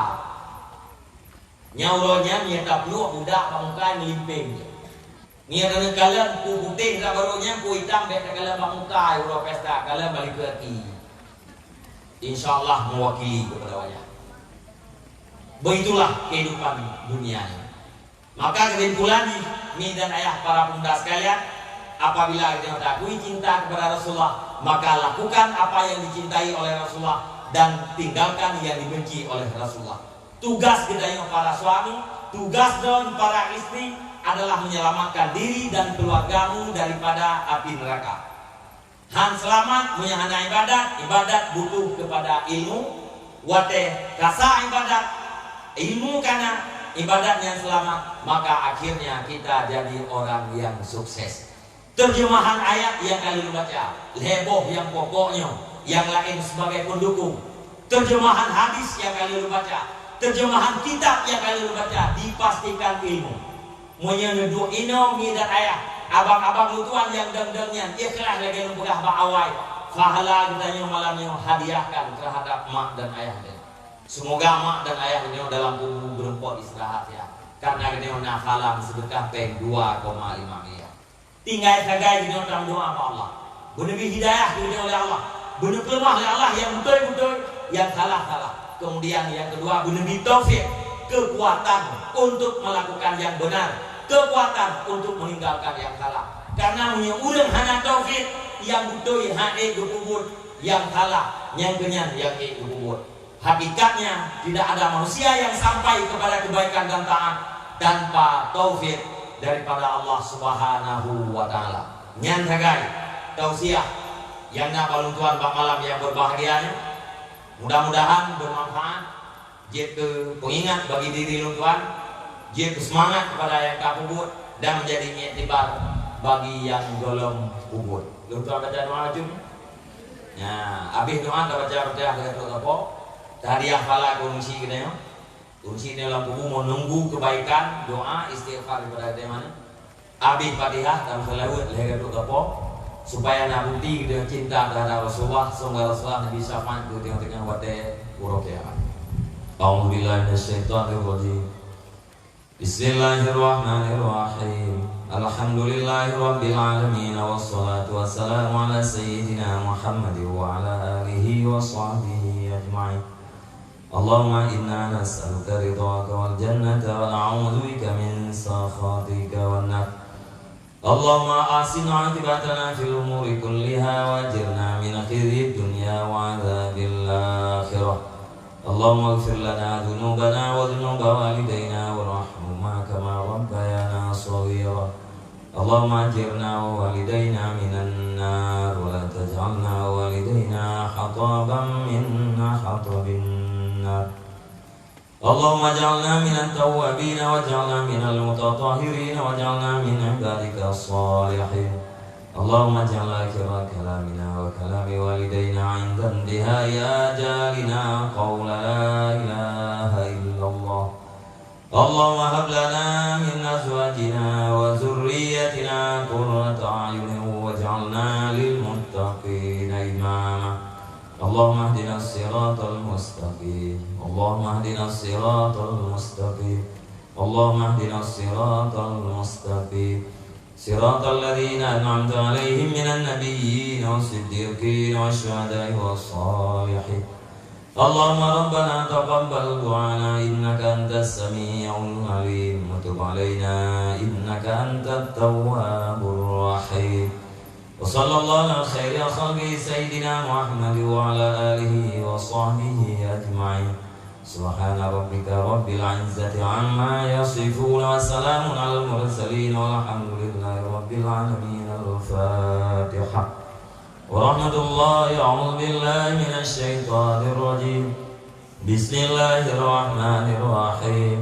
Nyauronya nyata peluk budak pamukai melimping. Nia kena kalian ku putih darah barunya ku hitam beta kalian pamukai uro pesta kalian balik ke hati. Insyaallah mewakili kepada wajah. Begitulah kehidupan dunia. Maka kesimpulan mi dan ayah para bunda sekalian, apabila kita mengakui cinta kepada Rasulullah, maka lakukan apa yang dicintai oleh Rasulullah dan tinggalkan yang dibenci oleh Rasulullah. Tugas kita yang para suami, tugas dan para istri adalah menyelamatkan diri dan keluargamu daripada api neraka. Han selamat menyahana ibadat butuh kepada ilmu, wate kasa ibadat, ilmu karena ibadat yang selamat, maka akhirnya kita jadi orang yang sukses. Terjemahan ayat yang kalian baca, heboh yang pokoknya, yang lain sebagai pendukung. Terjemahan hadis yang kalian baca, terjemahan kitab yang kalian baca, dipastikan ilmu. Menyenuduh ino mi dan ayah, abang-abang lutuan yang deng-dengnya, ikhlas lagi nempegah ba'awai, fahala kita malamnya hadiahkan terhadap mak dan ayah dia. Semoga mak dan ayah ini dalam tubuh berempot istirahat ya. Karena ini nakalam sedekah peng 2,5 miliar. Tinggal sagai ini dalam doa apa Allah. Benar hidayah diberi oleh Allah. Benar kelemah oleh Allah yang betul-betul, yang salah-salah. Kemudian yang kedua benar taufik, kekuatan untuk melakukan yang benar, kekuatan untuk meninggalkan yang salah. Karena urang hana taufik yang betul hae kubur, yang salah yang kenyan yang kubur. Hakikatnya tidak ada manusia yang sampai kepada kebaikan dan taat tanpa taufik daripada Allah Subhanahu wa taala. Nyan sagai tausiah yang nak baluntuan bak malam yang berbahagianya. Mudah-mudahan bermanfaat, jadi pengingat bagi diri luntuan, jadi semangat kepada yang kabur dan menjadi iktibar bagi yang belum kubur. Luntuan baca doa jum. Ya, habis doa baca apa? Hadiah pala kunci kita ya. Kunci dalam tubuh menunggu kebaikan, doa istighfar kepada dia mana. Habis Fatihah dan selawat leher itu apa? Supaya nabukti kita cinta terhadap Rasulullah, sungguh Rasulullah Nabi syafaat ke tengah-tengah wate uruk ya. A'udzubillahi minasyaitonir rajim. Bismillahirrahmanirrahim. Alhamdulillahirabbil alamin wassalatu wassalamu ala sayyidina Muhammad wa ala alihi wa sahbihi ajma'in. Allahumma inna nas'aluka ridhaka wal jannata wa na'udzu bika min sakhatika wan nar. Allahumma asin 'aqibatana fil umuri kulliha wajirna min khizyid dunya wa 'adzabil akhirah. Allahumma ighfir lana dhunubana wa dhunuba walidayna warhamhuma kama rabbayana shaghira. Allahumma ajirna wa walidayna minan nar wa la taj'alna walidayna hataban min hatabin. Allahumma ja'alna minat tawwabin wa ja'alna minal mutatahhirin wa ja'alna min ibadika as-salihin. Allahumma ja'al akhira kalamina wa kalami walidayna 'inda intihai ajalina qawla la ilaha illallah. Allahumma hab lana min azwajina wa dhurriyyatina qurrata a'yunin waj'alna lil muttaqina imama. Allahumma ihdina as-siratal mustaqim. Allahumma ihdina as-siratal mustaqim. اللهم اهدنا الصراط المستقيم صراط الذين أنعمت عليهم من النبيين والصديقين والشهداء والصالحين. اللهم ربنا تقبل دعانا إنك أنت السميع العليم وتب علينا إنك أنت التواب الرحيم. وصلى الله على خير خلقه سيدنا محمد وعلى آله وصحبه أجمعين. سبحان ربك رب العزة عما يصفون وسلام على المرسلين والحمد لله رب العالمين. الفاتحة. ورحمة الله. أعوذ بالله من الشيطان الرجيم. بسم الله الرحمن الرحيم.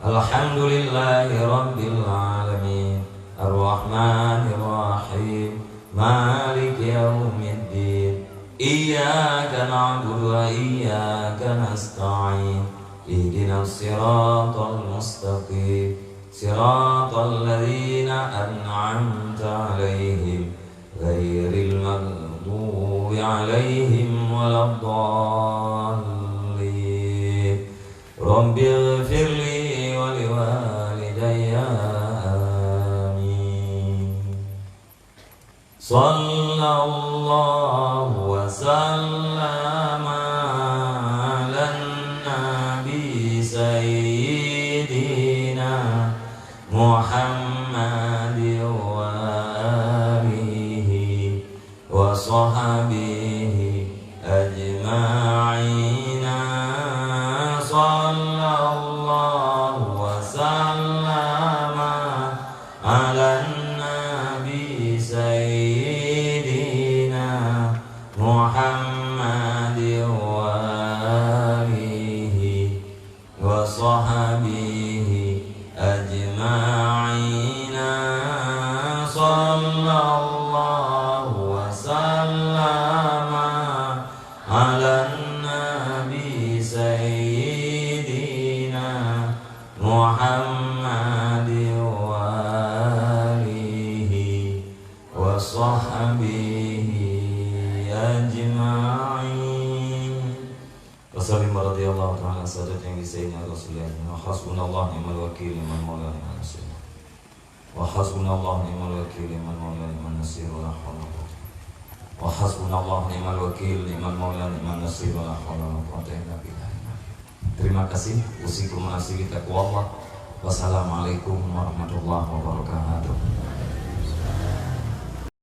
الحمد لله رب العالمين الرحمن الرحيم مالك يوم الدين إياك نعبد وإياك نستعين اهدنا الصراط المستقيم صراط الذين أنعمت عليهم غير المغضوب عليهم ولا الضالين. رب اغفر لي ولوالدي آمين. صلى الله وسلم على النبي سيدنا محمد وآله وصحبه أجمعين. صلى الله وسلم على النبي سيدنا محمد وآله وصحبه أجمعين. صلى الله وسلم على النبي سيدنا محمد وآله وصحبه أجمعين. وسلم رضي الله تعالى عن سادتنا سيدنا رسول الله. وحسبنا الله نعم الوكيل لمن مولى نعم النصير. وحسبنا الله نعم الوكيل لمن مولى نعم النصير ولا حول ولا قوة. وحسبنا الله نعم الوكيل لمن مولى نعم النصير ولا حول ولا قوة إلا بالله. Terima kasih. Usikum menasih taqwa Allah. Wassalamualaikum warahmatullahi wabarakatuh.